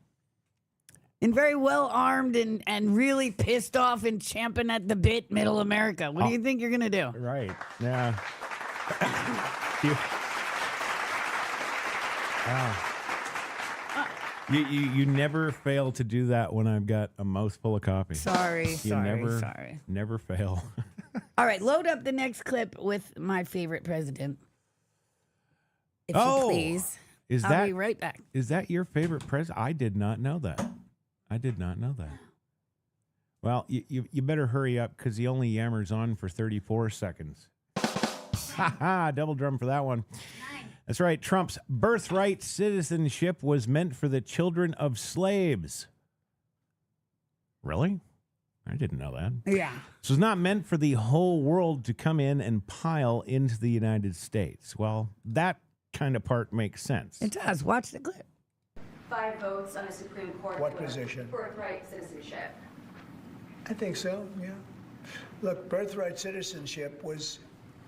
[SPEAKER 2] In very well armed and really pissed off and champing at the bit middle America. What do you think you're going to do?
[SPEAKER 1] Right. Yeah. You never fail to do that when I've got a mouthful of coffee.
[SPEAKER 2] Sorry.
[SPEAKER 1] Never fail.
[SPEAKER 2] All right, load up the next clip with my favorite president. If you please. I'll be right back.
[SPEAKER 1] Is that your favorite president? I did not know that. Well, you better hurry up, because he only yammers on for 34 seconds. Ha ha, double drum for that one. That's right. Trump's birthright citizenship was meant for the children of slaves. Really? I didn't know that.
[SPEAKER 2] Yeah.
[SPEAKER 1] So it's not meant for the whole world to come in and pile into the United States. Well, that kind of part makes sense.
[SPEAKER 2] It does. Watch the clip.
[SPEAKER 9] 5 votes on a Supreme Court.
[SPEAKER 10] What position?
[SPEAKER 9] Birthright citizenship.
[SPEAKER 10] I think so, yeah. Look, birthright citizenship was,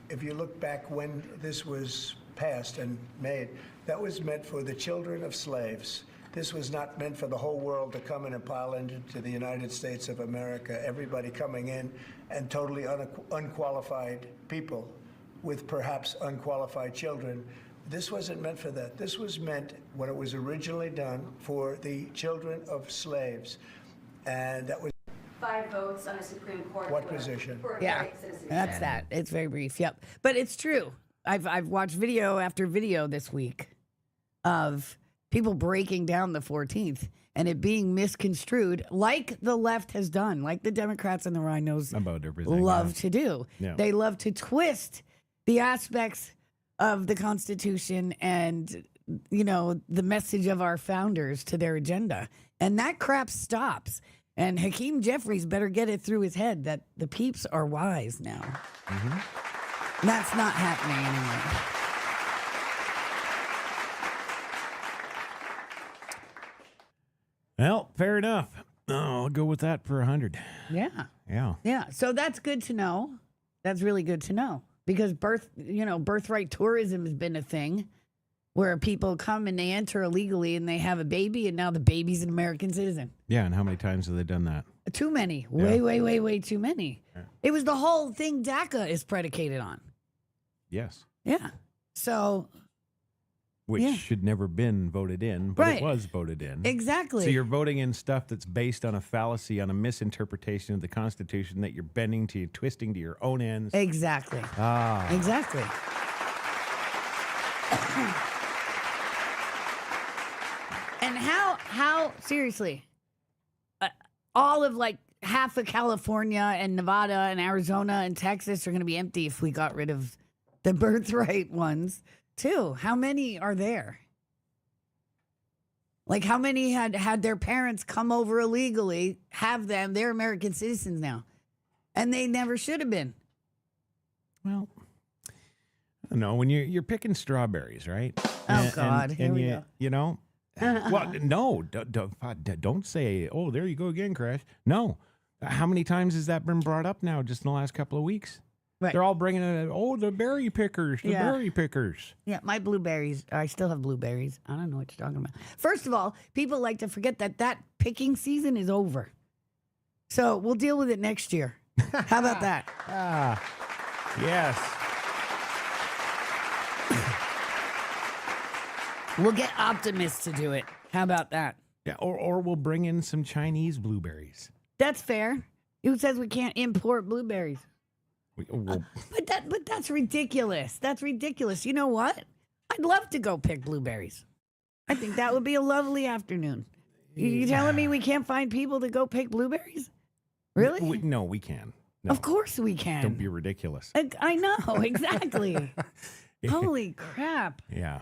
[SPEAKER 10] if you look back when this was passed and made, that was meant for the children of slaves. This was not meant for the whole world to come in and pile into the United States of America, everybody coming in, and totally unqualified people with perhaps unqualified children. This wasn't meant for that. This was meant, when it was originally done, for the children of slaves. And that was
[SPEAKER 9] 5 votes on a Supreme Court.
[SPEAKER 10] what position?
[SPEAKER 2] Yeah, that's that. It's very brief. Yep. But it's true. I've watched video after video this week of people breaking down the 14th and it being misconstrued, like the left has done, like the Democrats and the Rhinos
[SPEAKER 1] About everything,
[SPEAKER 2] love to do.
[SPEAKER 1] Yeah.
[SPEAKER 2] They love to twist the aspects of the Constitution and, you know, the message of our founders to their agenda. And that crap stops. And Hakeem Jeffries better get it through his head that the peeps are wise now.
[SPEAKER 1] Mm-hmm.
[SPEAKER 2] That's not happening anymore.
[SPEAKER 1] Well, fair enough. I'll go with that for 100.
[SPEAKER 2] Yeah.
[SPEAKER 1] Yeah.
[SPEAKER 2] Yeah. So that's good to know. That's really good to know. Because birthright tourism has been a thing where people come and they enter illegally and they have a baby and now the baby's an American citizen.
[SPEAKER 1] Yeah, and how many times have they done that?
[SPEAKER 2] Too many. Way too many. Yeah. It was the whole thing DACA is predicated on.
[SPEAKER 1] Yes.
[SPEAKER 2] Yeah. So
[SPEAKER 1] Which should never been voted in, but
[SPEAKER 2] Right.
[SPEAKER 1] it was voted in.
[SPEAKER 2] exactly.
[SPEAKER 1] So you're voting in stuff that's based on a fallacy, on a misinterpretation of the Constitution that you're bending to, twisting to your own ends.
[SPEAKER 2] exactly.
[SPEAKER 1] Ah.
[SPEAKER 2] Exactly. And how seriously, all of like half of California and Nevada and Arizona and Texas are going to be empty if we got rid of the birthright ones too. How many are there? Like how many had their parents come over illegally, have them, they're American citizens now, and they never should have been.
[SPEAKER 1] Well, I don't know. When you're picking strawberries, right?
[SPEAKER 2] Oh, God. Here we go.
[SPEAKER 1] You know, well, no, don't say, oh, there you go again, Crash. No. How many times has that been brought up now just in the last couple of weeks?
[SPEAKER 2] Right.
[SPEAKER 1] They're all bringing it, oh, the berry pickers, the berry pickers.
[SPEAKER 2] Yeah, my blueberries. I still have blueberries. I don't know what you're talking about. First of all, people like to forget that picking season is over. So we'll deal with it next year. How about that?
[SPEAKER 1] Yes.
[SPEAKER 2] We'll get optimists to do it. How about that?
[SPEAKER 1] Yeah, or we'll bring in some Chinese blueberries.
[SPEAKER 2] That's fair. Who says we can't import blueberries?
[SPEAKER 1] Well,
[SPEAKER 2] But that's ridiculous. That's ridiculous. You know what? I'd love to go pick blueberries. I think that would be a lovely afternoon. You telling me we can't find people to go pick blueberries? Really?
[SPEAKER 1] No, we can. No.
[SPEAKER 2] Of course we can.
[SPEAKER 1] Don't be ridiculous.
[SPEAKER 2] I know, exactly. Holy crap.
[SPEAKER 1] Yeah.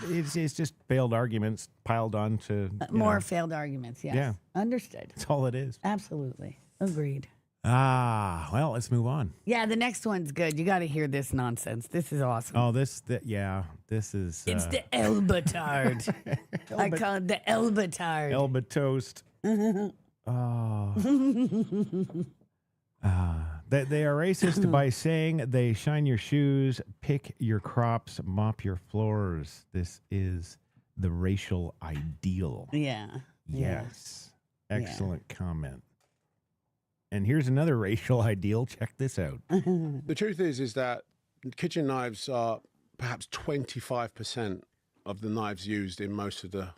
[SPEAKER 1] It's just failed arguments piled on to
[SPEAKER 2] More failed arguments, yes.
[SPEAKER 1] Yeah.
[SPEAKER 2] Understood.
[SPEAKER 1] That's all it is.
[SPEAKER 2] Absolutely. Agreed.
[SPEAKER 1] Well, let's move on.
[SPEAKER 2] Yeah, the next one's good. You got to hear this nonsense. This is awesome.
[SPEAKER 1] Oh, this is...
[SPEAKER 2] It's the Elbatard. I call it the Elbatard.
[SPEAKER 1] Elba toast. They are racist by saying they shine your shoes, pick your crops, mop your floors. This is the racial ideal.
[SPEAKER 2] Yeah.
[SPEAKER 1] Yes. Excellent comment. And here's another racial ideal. Check this out.
[SPEAKER 11] The truth is that kitchen knives are perhaps 25% of the knives used in most of the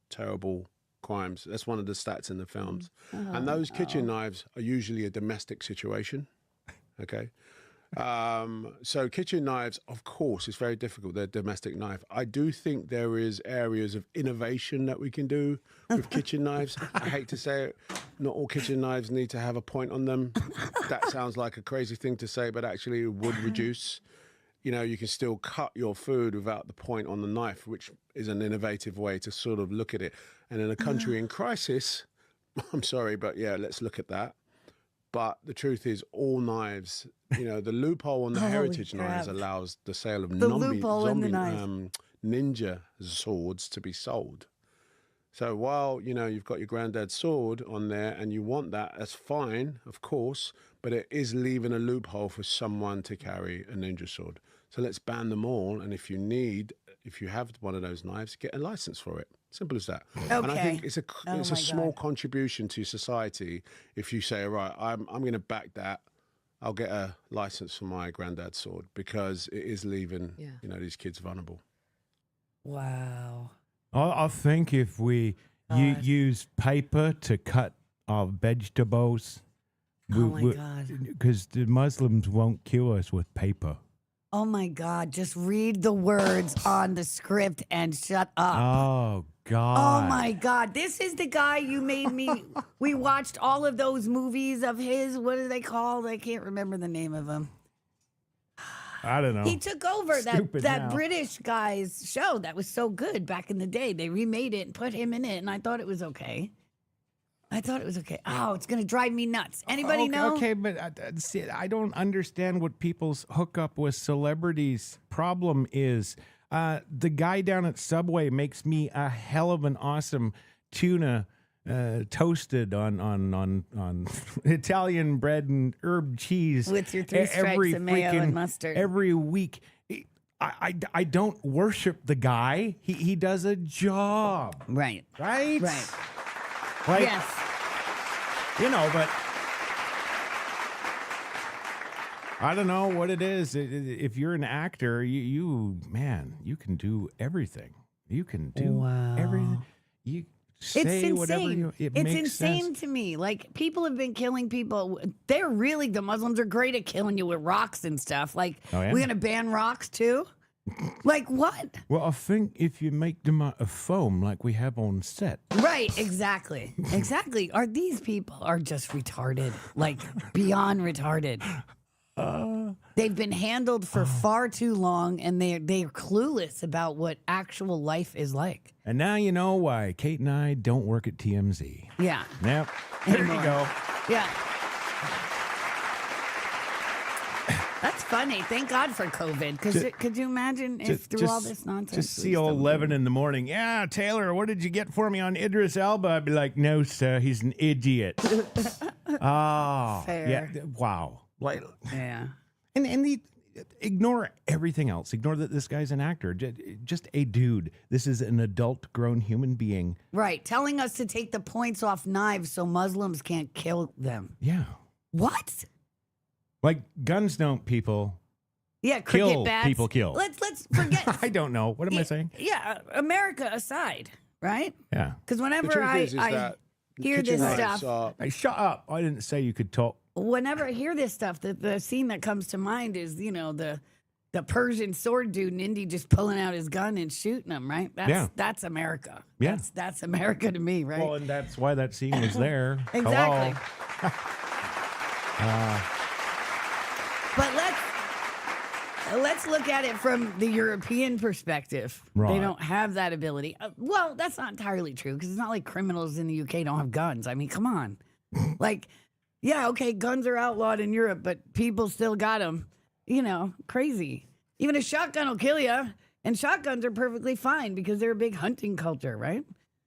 [SPEAKER 11] terrible crimes. That's one of the stats in the films. And those kitchen knives are usually a domestic situation. Okay. So kitchen knives, of course, it's very difficult. They're a domestic knife. I do think there is areas of innovation that we can do with kitchen knives. I hate to say it, not all kitchen knives need to have a point on them. That sounds like a crazy thing to say, but actually it would reduce. You know, you can still cut your food without the point on the knife, which is an innovative way to sort of look at it. And in a country in crisis, I'm sorry, but yeah, let's look at that. But the truth is, all knives, you know, the loophole on the heritage knives allows the sale of ninja swords to be sold. So while, you know, you've got your granddad's sword on there and you want that, that's fine, of course, but it is leaving a loophole for someone to carry a ninja sword. So let's ban them all. And if you have one of those knives, get a license for it. Simple as that. Okay. And I think it's a small contribution to society if you say, all right, I'm going to back that. I'll get a license for my granddad's sword because it is leaving, you know, these kids vulnerable.
[SPEAKER 2] Wow.
[SPEAKER 1] I think if we use paper to cut our vegetables, because the Muslims won't kill us with paper.
[SPEAKER 2] Oh my God! Just read the words on the script and shut up.
[SPEAKER 1] Oh God!
[SPEAKER 2] Oh my God! This is the guy you made me. We watched all of those movies of his. What are they called? I can't remember the name of them.
[SPEAKER 1] I don't know.
[SPEAKER 2] He took over that British guy's show that was so good back in the day. They remade it and put him in it, and I thought it was okay. Oh, it's going to drive me nuts. Anybody know?
[SPEAKER 1] Okay, but see, I don't understand what people's hookup with celebrities problem is. The guy down at Subway makes me a hell of an awesome tuna toasted on Italian bread and herb cheese
[SPEAKER 2] with your 3 stripes of mayo and mustard
[SPEAKER 1] every week. I don't worship the guy. He does a job.
[SPEAKER 2] Right.
[SPEAKER 1] Like,
[SPEAKER 2] yes.
[SPEAKER 1] You know, but I don't know what it is. If you're an actor, you can do everything. You can do everything. You say
[SPEAKER 2] It's
[SPEAKER 1] whatever
[SPEAKER 2] insane.
[SPEAKER 1] it
[SPEAKER 2] It's
[SPEAKER 1] makes
[SPEAKER 2] insane
[SPEAKER 1] sense.
[SPEAKER 2] to me. Like, people have been killing people. The Muslims are great at killing you with rocks and stuff. Like,
[SPEAKER 1] Oh, yeah?
[SPEAKER 2] we're going to ban rocks too? Like, what?
[SPEAKER 1] Well, I think if you make them out of foam like we have on set.
[SPEAKER 2] Right, exactly. Exactly. These people are just retarded. Like, beyond retarded. They've been handled for far too long, and they're clueless about what actual life is like.
[SPEAKER 1] And now you know why Kate and I don't work at TMZ.
[SPEAKER 2] Yeah.
[SPEAKER 1] Yep. There you
[SPEAKER 2] Anymore.
[SPEAKER 1] go.
[SPEAKER 2] Yeah. That's funny. Thank God for COVID. Because could you imagine if through all this nonsense?
[SPEAKER 1] Just see old Levin in the morning. Yeah, Taylor, what did you get for me on Idris Elba? I'd be like, no, sir, he's an idiot. Oh,
[SPEAKER 2] Fair.
[SPEAKER 1] yeah. Wow. Like,
[SPEAKER 2] Yeah.
[SPEAKER 1] and ignore everything else. Ignore that this guy's an actor. Just a dude. This is an adult, grown human being.
[SPEAKER 2] Right. Telling us to take the points off knives so Muslims can't kill them.
[SPEAKER 1] Yeah.
[SPEAKER 2] What?
[SPEAKER 1] Like, guns don't, people.
[SPEAKER 2] Yeah, cricket
[SPEAKER 1] Kill
[SPEAKER 2] bats.
[SPEAKER 1] people kill.
[SPEAKER 2] Let's forget.
[SPEAKER 1] I don't know. What am I saying?
[SPEAKER 2] Yeah, America aside, right?
[SPEAKER 1] Yeah.
[SPEAKER 2] Because
[SPEAKER 11] The
[SPEAKER 2] whenever
[SPEAKER 11] truth
[SPEAKER 2] I
[SPEAKER 11] is that
[SPEAKER 2] hear
[SPEAKER 11] kitchen
[SPEAKER 2] this
[SPEAKER 11] knives
[SPEAKER 2] stuff,
[SPEAKER 11] are-
[SPEAKER 1] Hey, shut up. I didn't say you could talk.
[SPEAKER 2] whenever I hear this stuff, the scene that comes to mind is, the Persian sword dude and Indy just pulling out his gun and shooting him, right? That's America.
[SPEAKER 1] Yeah.
[SPEAKER 2] That's America to me, right?
[SPEAKER 1] Well, and that's why that scene was there.
[SPEAKER 2] Exactly.
[SPEAKER 1] Hello.
[SPEAKER 2] But let's look at it from the European perspective.
[SPEAKER 1] Right.
[SPEAKER 2] They don't have that ability. Well, that's not entirely true because it's not like criminals in the UK don't have guns. I mean, come on. Like, yeah, okay, guns are outlawed in Europe, but people still got them. Crazy. Even a shotgun will kill you, and shotguns are perfectly fine because they're a big hunting culture, right?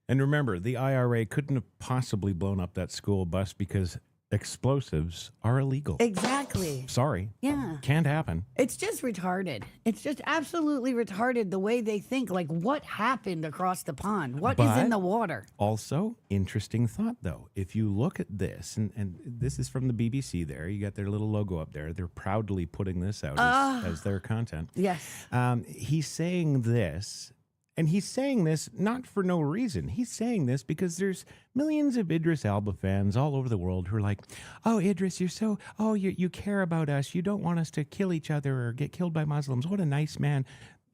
[SPEAKER 1] And remember, the IRA couldn't have possibly blown up that school bus because explosives are illegal.
[SPEAKER 2] Exactly.
[SPEAKER 1] Sorry.
[SPEAKER 2] Yeah.
[SPEAKER 1] Can't happen.
[SPEAKER 2] It's just retarded. It's just absolutely retarded the way they think. Like, what happened across the pond? What is in
[SPEAKER 1] But-
[SPEAKER 2] the water?
[SPEAKER 1] Also, interesting thought, though. If you look at this, and this is from the BBC there, you got their little logo up there. They're proudly putting this out as their content.
[SPEAKER 2] Yes.
[SPEAKER 1] He's saying this, and he's saying this not for no reason. He's saying this because there's millions of Idris Elba fans all over the world who are like, oh, Idris, you care about us. You don't want us to kill each other or get killed by Muslims. What a nice man.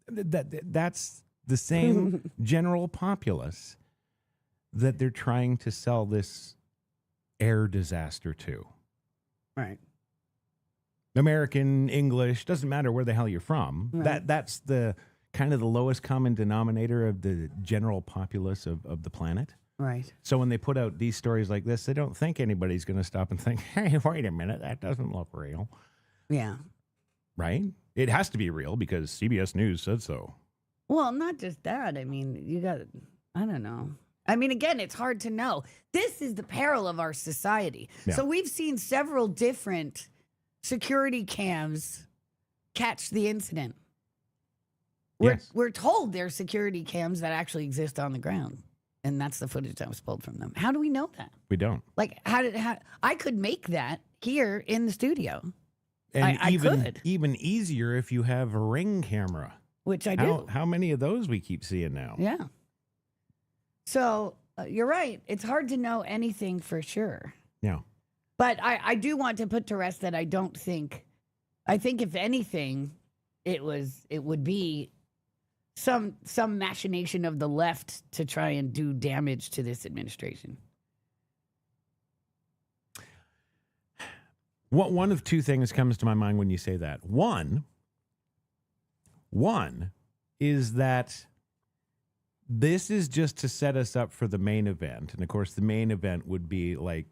[SPEAKER 1] That's the same general populace that they're trying to sell this air disaster to.
[SPEAKER 2] Right.
[SPEAKER 1] American, English, doesn't matter where the hell you're from.
[SPEAKER 2] Right.
[SPEAKER 1] That's the kind of the lowest common denominator of the general populace of the planet.
[SPEAKER 2] Right.
[SPEAKER 1] So when they put out these stories like this, they don't think anybody's going to stop and think, hey, wait a minute, that doesn't look real.
[SPEAKER 2] Yeah.
[SPEAKER 1] Right? It has to be real because CBS News said so.
[SPEAKER 2] Well, not just that. I mean, I don't know. I mean, again, it's hard to know. This is the peril of our society.
[SPEAKER 1] Yeah.
[SPEAKER 2] So we've seen several different security cams catch the incident.
[SPEAKER 1] Yes.
[SPEAKER 2] We're told there's security cams that actually exist on the ground. And that's the footage that was pulled from them. How do we know that?
[SPEAKER 1] We don't.
[SPEAKER 2] Like, I could make that here in the studio.
[SPEAKER 1] And
[SPEAKER 2] I could.
[SPEAKER 1] even easier if you have a Ring camera.
[SPEAKER 2] Which I do.
[SPEAKER 1] How many of those we keep seeing now?
[SPEAKER 2] Yeah. So you're right. It's hard to know anything for sure.
[SPEAKER 1] Yeah.
[SPEAKER 2] But I do want to put to rest that I think if anything, it would be some machination of the left to try and do damage to this administration.
[SPEAKER 1] One of two things comes to my mind when you say that. One is that this is just to set us up for the main event. And of course, the main event would be like,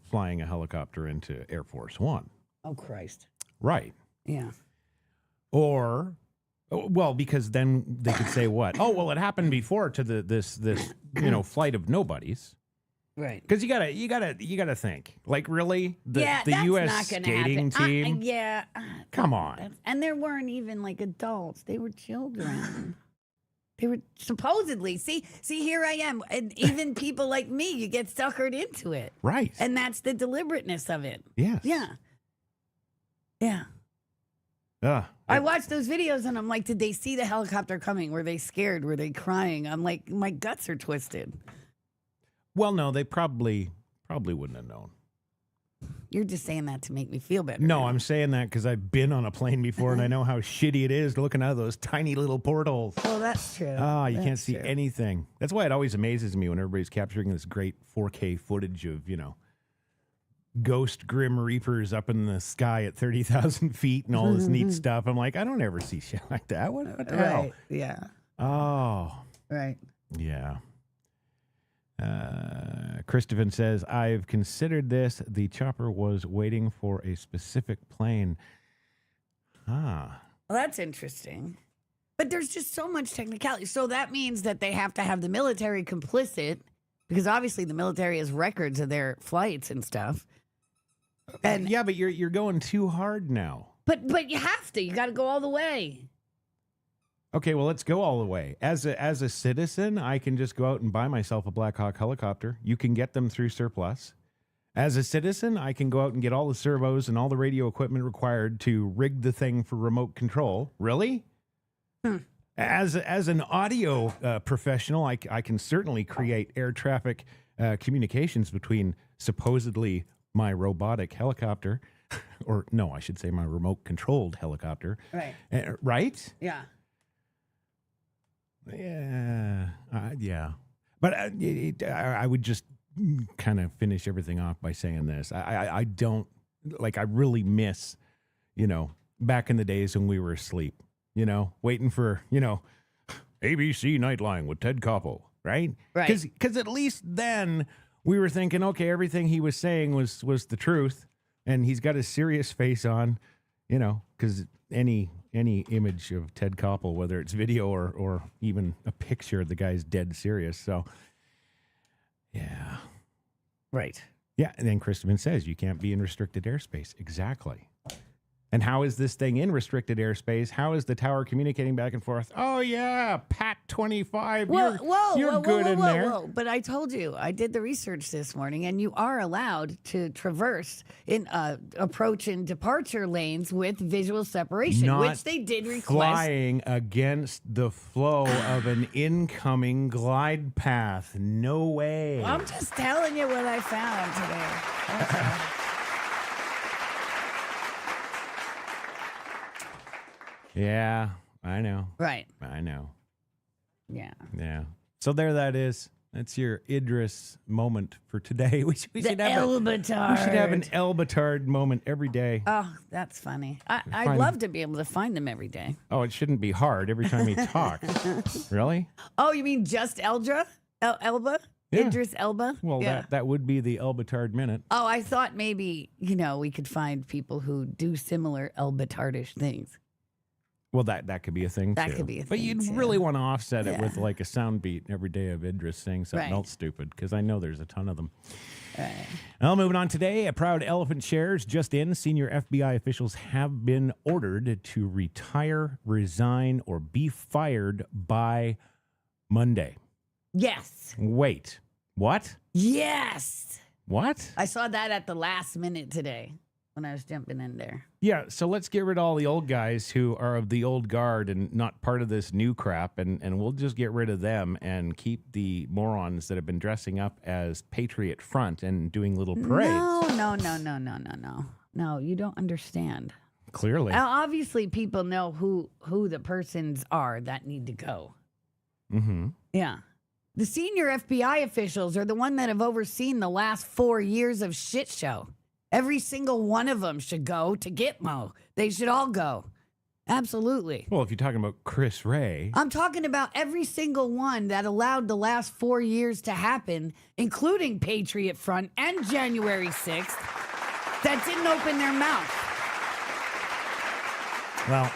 [SPEAKER 1] flying a helicopter into Air Force One.
[SPEAKER 2] Oh, Christ.
[SPEAKER 1] Right.
[SPEAKER 2] Yeah.
[SPEAKER 1] Or, well, because then they could say what? Oh, well, it happened before to this flight of nobodies.
[SPEAKER 2] Right.
[SPEAKER 1] Because you gotta think. Like, really? The
[SPEAKER 2] that's
[SPEAKER 1] U.S.
[SPEAKER 2] not gonna
[SPEAKER 1] skating
[SPEAKER 2] happen.
[SPEAKER 1] team? Come on.
[SPEAKER 2] And there weren't even like adults. They were children. They were supposedly. See, here I am. And even people like me, you get suckered into it.
[SPEAKER 1] Right.
[SPEAKER 2] And that's the deliberateness of it.
[SPEAKER 1] Yes.
[SPEAKER 2] Yeah. Yeah. I watched those videos and I'm like, did they see the helicopter coming? Were they scared? Were they crying? I'm like, my guts are twisted.
[SPEAKER 1] Well, no, they probably wouldn't have known.
[SPEAKER 2] You're just saying that to make me feel better.
[SPEAKER 1] No, I'm saying that because I've been on a plane before and I know how shitty it is looking out of those tiny little portholes.
[SPEAKER 2] Well, that's true.
[SPEAKER 1] You can't see anything. That's why it always amazes me when everybody's capturing this great 4K footage of, ghost grim reapers up in the sky at 30,000 feet and all this neat stuff. I'm like, I don't ever see shit like that. What the hell?
[SPEAKER 2] Yeah.
[SPEAKER 1] Oh.
[SPEAKER 2] Right.
[SPEAKER 1] Yeah. Christopher says, I've considered this. The chopper was waiting for a specific plane.
[SPEAKER 2] Well, that's interesting. But there's just so much technicality. So that means that they have to have the military complicit, because obviously the military has records of their flights and stuff. And
[SPEAKER 1] yeah, but you're going too hard now.
[SPEAKER 2] But you have to. You got to go all the way.
[SPEAKER 1] Okay, well, let's go all the way. As a citizen, I can just go out and buy myself a Blackhawk helicopter. You can get them through surplus. As a citizen, I can go out and get all the servos and all the radio equipment required to rig the thing for remote control. Really? As an audio professional, I can certainly create air traffic communications between supposedly my robotic helicopter, or no, I should say my remote controlled helicopter.
[SPEAKER 2] Right.
[SPEAKER 1] Right?
[SPEAKER 2] Yeah.
[SPEAKER 1] Yeah. But I would just kind of finish everything off by saying this. I don't, I really miss, back in the days when we were asleep, waiting for, ABC Nightline with Ted Koppel, right?
[SPEAKER 2] Right.
[SPEAKER 1] Because at least then we were thinking, okay, everything he was saying was the truth, and he's got a serious face on, because any image of Ted Koppel, whether it's video or even a picture, the guy's dead serious. So, yeah.
[SPEAKER 2] Right.
[SPEAKER 1] Yeah, and then Christopher says you can't be in restricted airspace. Exactly. And how is this thing in restricted airspace? How is the tower communicating back and forth? Oh, yeah, Pat 25. You're good in there.
[SPEAKER 2] Whoa. But I told you, I did the research this morning, and you are allowed to traverse in approach and departure lanes with visual separation, which they did request.
[SPEAKER 1] Flying against the flow of an incoming glide path. No way.
[SPEAKER 2] I'm just telling you what I found today.
[SPEAKER 1] Yeah, I know.
[SPEAKER 2] Right.
[SPEAKER 1] I know.
[SPEAKER 2] Yeah.
[SPEAKER 1] Yeah. So there that is. That's your Idris moment for today. We should have
[SPEAKER 2] Elbatard.
[SPEAKER 1] We should have an Elbatard moment every day.
[SPEAKER 2] Oh, that's funny. I'd love to be able to find them every day.
[SPEAKER 1] Oh, it shouldn't be hard every time he talks. Really?
[SPEAKER 2] Oh, you mean just Elba? Elba?
[SPEAKER 1] Yeah.
[SPEAKER 2] Idris Elba?
[SPEAKER 1] Well,
[SPEAKER 2] yeah.
[SPEAKER 1] that would be the Elbatard minute.
[SPEAKER 2] Oh, I thought maybe, we could find people who do similar Elbatardish things.
[SPEAKER 1] Well, that could be a thing, too.
[SPEAKER 2] That could be a thing,
[SPEAKER 1] But you'd
[SPEAKER 2] too.
[SPEAKER 1] really want to offset it with like a sound beat every day of Idris saying something
[SPEAKER 2] Right.
[SPEAKER 1] else stupid, because I know there's a ton of them.
[SPEAKER 2] Right.
[SPEAKER 1] Well, moving on today, a proud elephant shares just in. Senior FBI officials have been ordered to retire, resign, or be fired by Monday.
[SPEAKER 2] Yes.
[SPEAKER 1] Wait, what?
[SPEAKER 2] Yes.
[SPEAKER 1] What?
[SPEAKER 2] I saw that at the last minute today when I was jumping in there.
[SPEAKER 1] Yeah, so let's get rid of all the old guys who are of the old guard and not part of this new crap, and we'll just get rid of them and keep the morons that have been dressing up as Patriot Front and doing little parades.
[SPEAKER 2] No, you don't understand.
[SPEAKER 1] Clearly.
[SPEAKER 2] Obviously, people know who the persons are that need to go.
[SPEAKER 1] Mm-hmm.
[SPEAKER 2] Yeah. The senior FBI officials are the one that have overseen the last 4 years of shit show. Every single one of them should go to Gitmo. They should all go. Absolutely.
[SPEAKER 1] Well, if you're talking about Chris Ray.
[SPEAKER 2] I'm talking about every single one that allowed the last 4 years to happen, including Patriot Front and January 6th, that didn't open their mouth.
[SPEAKER 1] Well,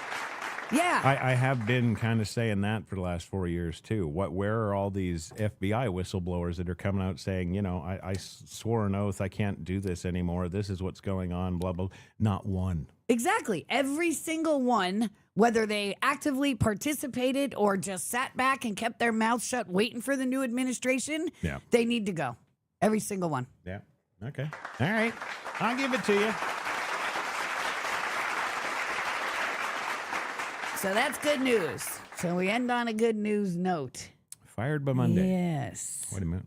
[SPEAKER 2] yeah.
[SPEAKER 1] I have been kind of saying that for the last 4 years, too. Where are all these FBI whistleblowers that are coming out saying, I swore an oath, I can't do this anymore. This is what's going on, blah, blah. Not one.
[SPEAKER 2] Exactly. Every single one, whether they actively participated or just sat back and kept their mouths shut waiting for the new administration, they need to go. Every single one.
[SPEAKER 1] Yeah. Okay. All right. I'll give it to you.
[SPEAKER 2] So that's good news. So we end on a good news note.
[SPEAKER 1] Fired by Monday.
[SPEAKER 2] Yes.
[SPEAKER 1] Wait a minute.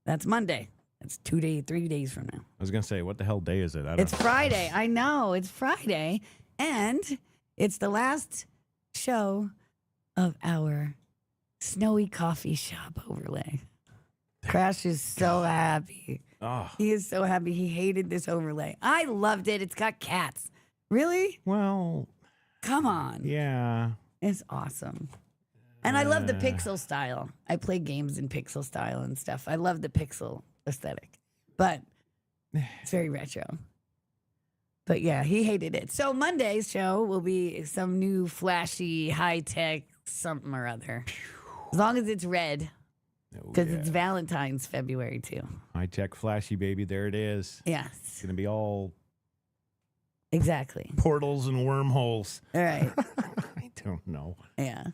[SPEAKER 2] That's Monday. That's 3 days from now.
[SPEAKER 1] I was going to say, what the hell day is it? I don't
[SPEAKER 2] It's
[SPEAKER 1] know.
[SPEAKER 2] Friday. I know. It's Friday. And it's the last show of our snowy coffee shop overlay. Crash is so happy.
[SPEAKER 1] Oh.
[SPEAKER 2] He is so happy. He hated this overlay. I loved it. It's got cats. Really?
[SPEAKER 1] Well,
[SPEAKER 2] come on.
[SPEAKER 1] Yeah.
[SPEAKER 2] It's awesome. And I love the pixel style. I play games in pixel style and stuff. I love the pixel aesthetic. But it's very retro. But yeah, he hated it. So Monday's show will be some new flashy, high-tech something or other. As long as it's red. Because it's Valentine's February, too.
[SPEAKER 1] High-tech flashy, baby. There it is.
[SPEAKER 2] Yes.
[SPEAKER 1] It's going to be all...
[SPEAKER 2] Exactly.
[SPEAKER 1] Portals and wormholes.
[SPEAKER 2] All right.
[SPEAKER 1] I don't know.
[SPEAKER 2] Yeah.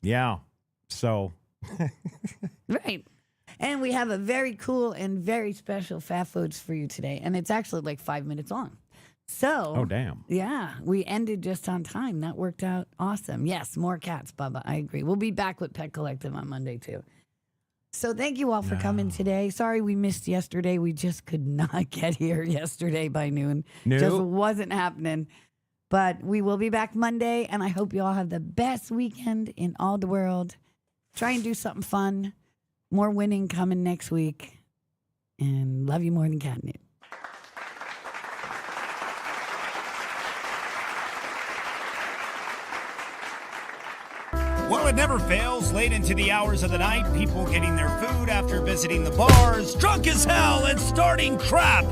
[SPEAKER 1] Yeah. So.
[SPEAKER 2] Right. And we have a very cool and very special Fat Foods for you today. And it's actually like 5 minutes long. So.
[SPEAKER 1] Oh, damn.
[SPEAKER 2] Yeah. We ended just on time. That worked out awesome. Yes. More cats, Bubba. I agree. We'll be back with Pet Collective on Monday, too. So thank you all for coming today. Sorry we missed yesterday. We just could not get here yesterday by noon.
[SPEAKER 1] No.
[SPEAKER 2] Just wasn't happening. But we will be back Monday, and I hope you all have the best weekend in all the world. Try and do something fun. More winning coming next week. And love you more than catnip.
[SPEAKER 12] Well, it never fails. Late into the hours of the night, people getting their food after visiting the bars, drunk as hell and starting crap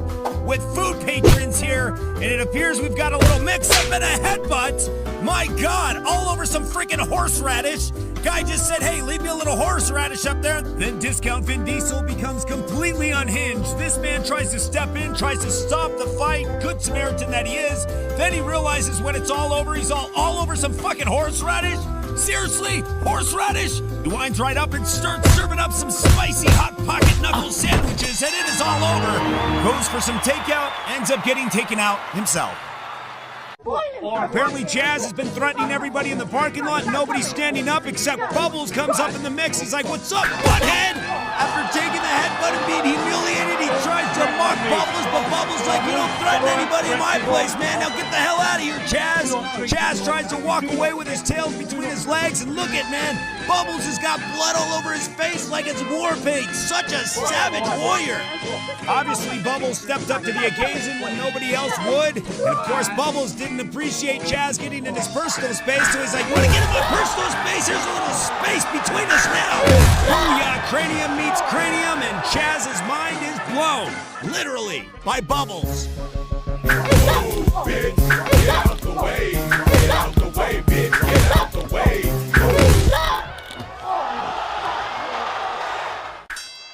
[SPEAKER 12] with food patrons here. And it appears we've got a little mix-up and a headbutt. My God, all over some freaking horseradish. Guy just said, hey, leave me a little horseradish up there. Then Discount Vin Diesel becomes completely unhinged. This man tries to step in, tries to stop the fight. Good Samaritan that he is. Then he realizes when it's all over, he's all over some fucking horseradish. Seriously? Horseradish? He winds right up and starts serving up some spicy Hot Pocket knuckle sandwiches, and it is all over. Goes for some takeout, ends up getting taken out himself. Apparently Chaz has been threatening everybody in the parking lot. Nobody's standing up except Bubbles comes up in the mix. He's like, what's up, butthead? After taking the headbutt and being humiliated, he tries to mock Bubbles, but Bubbles like, you don't threaten anybody in my place, man. Now get the hell out of here, Chaz. Chaz tries to walk away with his tail between his legs, and look at, man, Bubbles has got blood all over his face like it's war paint. Such a savage warrior. Obviously, Bubbles stepped up to the occasion when nobody else would. And of course, Bubbles didn't appreciate Chaz getting in his personal space, so he's like, you want to get in my personal space? There's a little space between us now. Booyah, cranium meets cranium, and Chaz's mind is blown. Literally, by Bubbles.
[SPEAKER 13] Bitch, get out the way. Get out the way, bitch. Get out the way.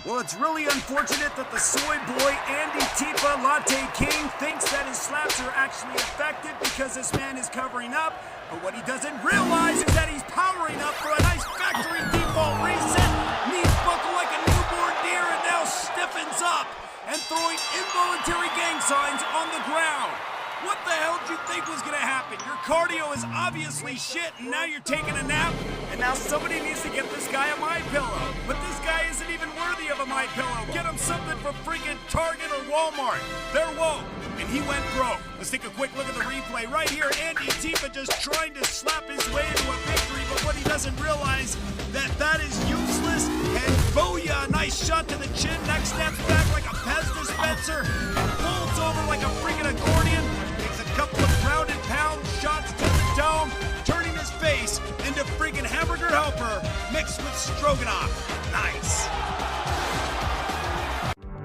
[SPEAKER 12] Well, it's really unfortunate that the soy boy Andy Tifa Latte King thinks that his slaps are actually effective because this man is covering up. But what he doesn't realize is that he's powering up for a nice factory default reset. Knees buckle like a newborn deer and now stiffens up and throwing involuntary gang signs on the ground. What the hell did you think was gonna happen? Your cardio is obviously shit, and now you're taking a nap, and now somebody needs to get this guy a MyPillow. But this guy isn't even worthy of a MyPillow. Get him something from freaking Target or Walmart. They're woke, and he went broke. Let's take a quick look at the replay. Right here, Andy Tifa just trying to slap his way into a victory, but what he doesn't realize that is useless, and booyah, nice shot to the chin, neck steps back like a Pez dispenser, and folds over like a freaking accordion. Couple of ground and pound shots to the dome, turning his face into freaking hamburger helper mixed with stroganoff. Nice.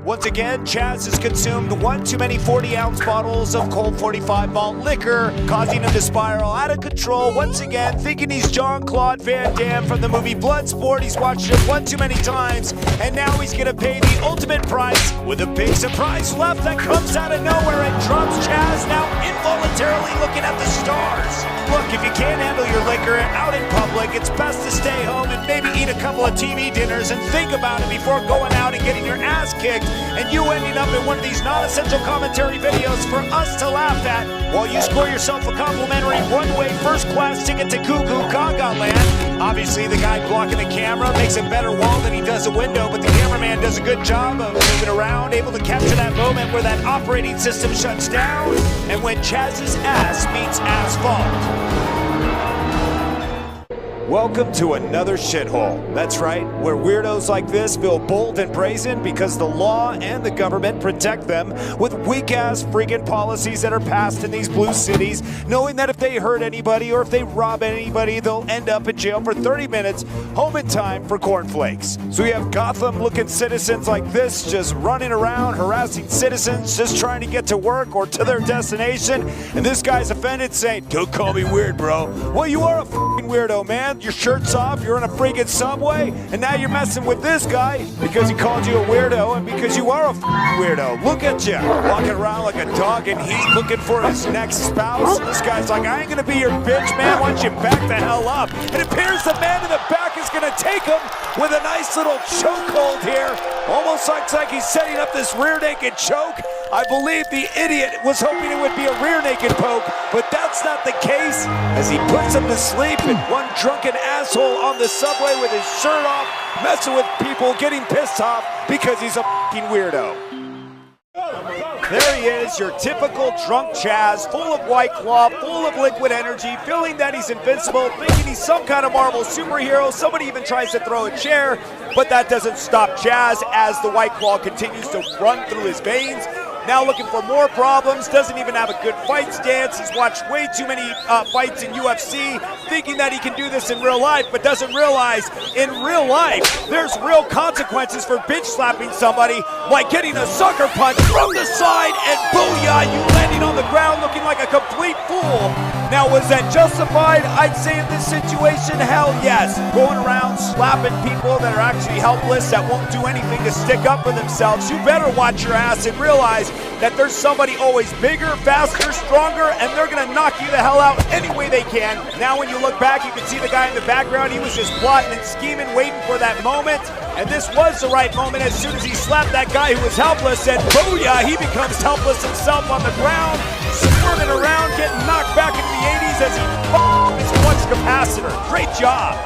[SPEAKER 12] Once again, Chaz has consumed one too many 40-ounce bottles of cold 45 malt liquor, causing him to spiral out of control once again, thinking he's Jean-Claude Van Damme from the movie Bloodsport. He's watched it one too many times, and now he's gonna pay the ultimate price with a big surprise left that comes out of nowhere and drops Chaz now involuntarily looking at the stars. Look, if you can't handle your liquor out in public, think it's best to stay home and maybe eat a couple of TV dinners and think about it before going out and getting your ass kicked and you ending up in one of these non-essential commentary videos for us to laugh at while you score yourself a complimentary one-way first-class ticket to Goo Goo Gaga Land. Obviously, the guy blocking the camera makes a better wall than he does a window, but the cameraman does a good job of moving around, able to capture that moment where that operating system shuts down and when Chaz's ass meets asphalt. Welcome to another shithole. That's right, where weirdos like this feel bold and brazen because the law and the government protect them with weak-ass freaking policies that are passed in these blue cities, knowing that if they hurt anybody or if they rob anybody, they'll end up in jail for 30 minutes, home in time for cornflakes. So we have Gotham-looking citizens like this just running around, harassing citizens, just trying to get to work or to their destination, and this guy's offended saying, "Don't call me weird, bro." Well, you are a fucking weirdo, man. Your shirt's off, you're in a freaking subway, and now you're messing with this guy because he called you a weirdo and because you are a weirdo. Look at you, walking around like a dog in heat looking for his next spouse. This guy's like, "I ain't gonna be your bitch, man. Why don't you back the hell up?" And it appears the man in the back is gonna take him with a nice little chokehold here. Almost looks like he's setting up this rear naked choke. I believe the idiot was hoping it would be a rear naked poke, but that's not the case as he puts him to sleep and one drunken asshole on the subway with his shirt off, messing with people, getting pissed off because he's a fucking weirdo. There he is, your typical drunk Chaz, full of White Claw, full of liquid energy, feeling that he's invincible, thinking he's some kind of Marvel superhero. Somebody even tries to throw a chair, but that doesn't stop Chaz as the White Claw continues to run through his veins. Now looking for more problems, doesn't even have a good fight stance. He's watched way too many fights in UFC, thinking that he can do this in real life, but doesn't realize in real life, there's real consequences for bitch slapping somebody, like getting a sucker punch from the side and booyah, you landing on the ground looking like a complete fool. Now, was that justified? I'd say in this situation, hell yes. Going around slapping people that are actually helpless, that won't do anything to stick up for themselves, you better watch your ass and realize that there's somebody always bigger, faster, stronger, and they're gonna knock you the hell out any way they can. Now when you look back, you can see the guy in the background, he was just plotting and scheming, waiting for that moment, and this was the right moment as soon as he slapped that guy who was helpless, and booyah, he becomes helpless himself on the ground, squirming around, getting knocked back into the 80s as he his flux capacitor. Great job.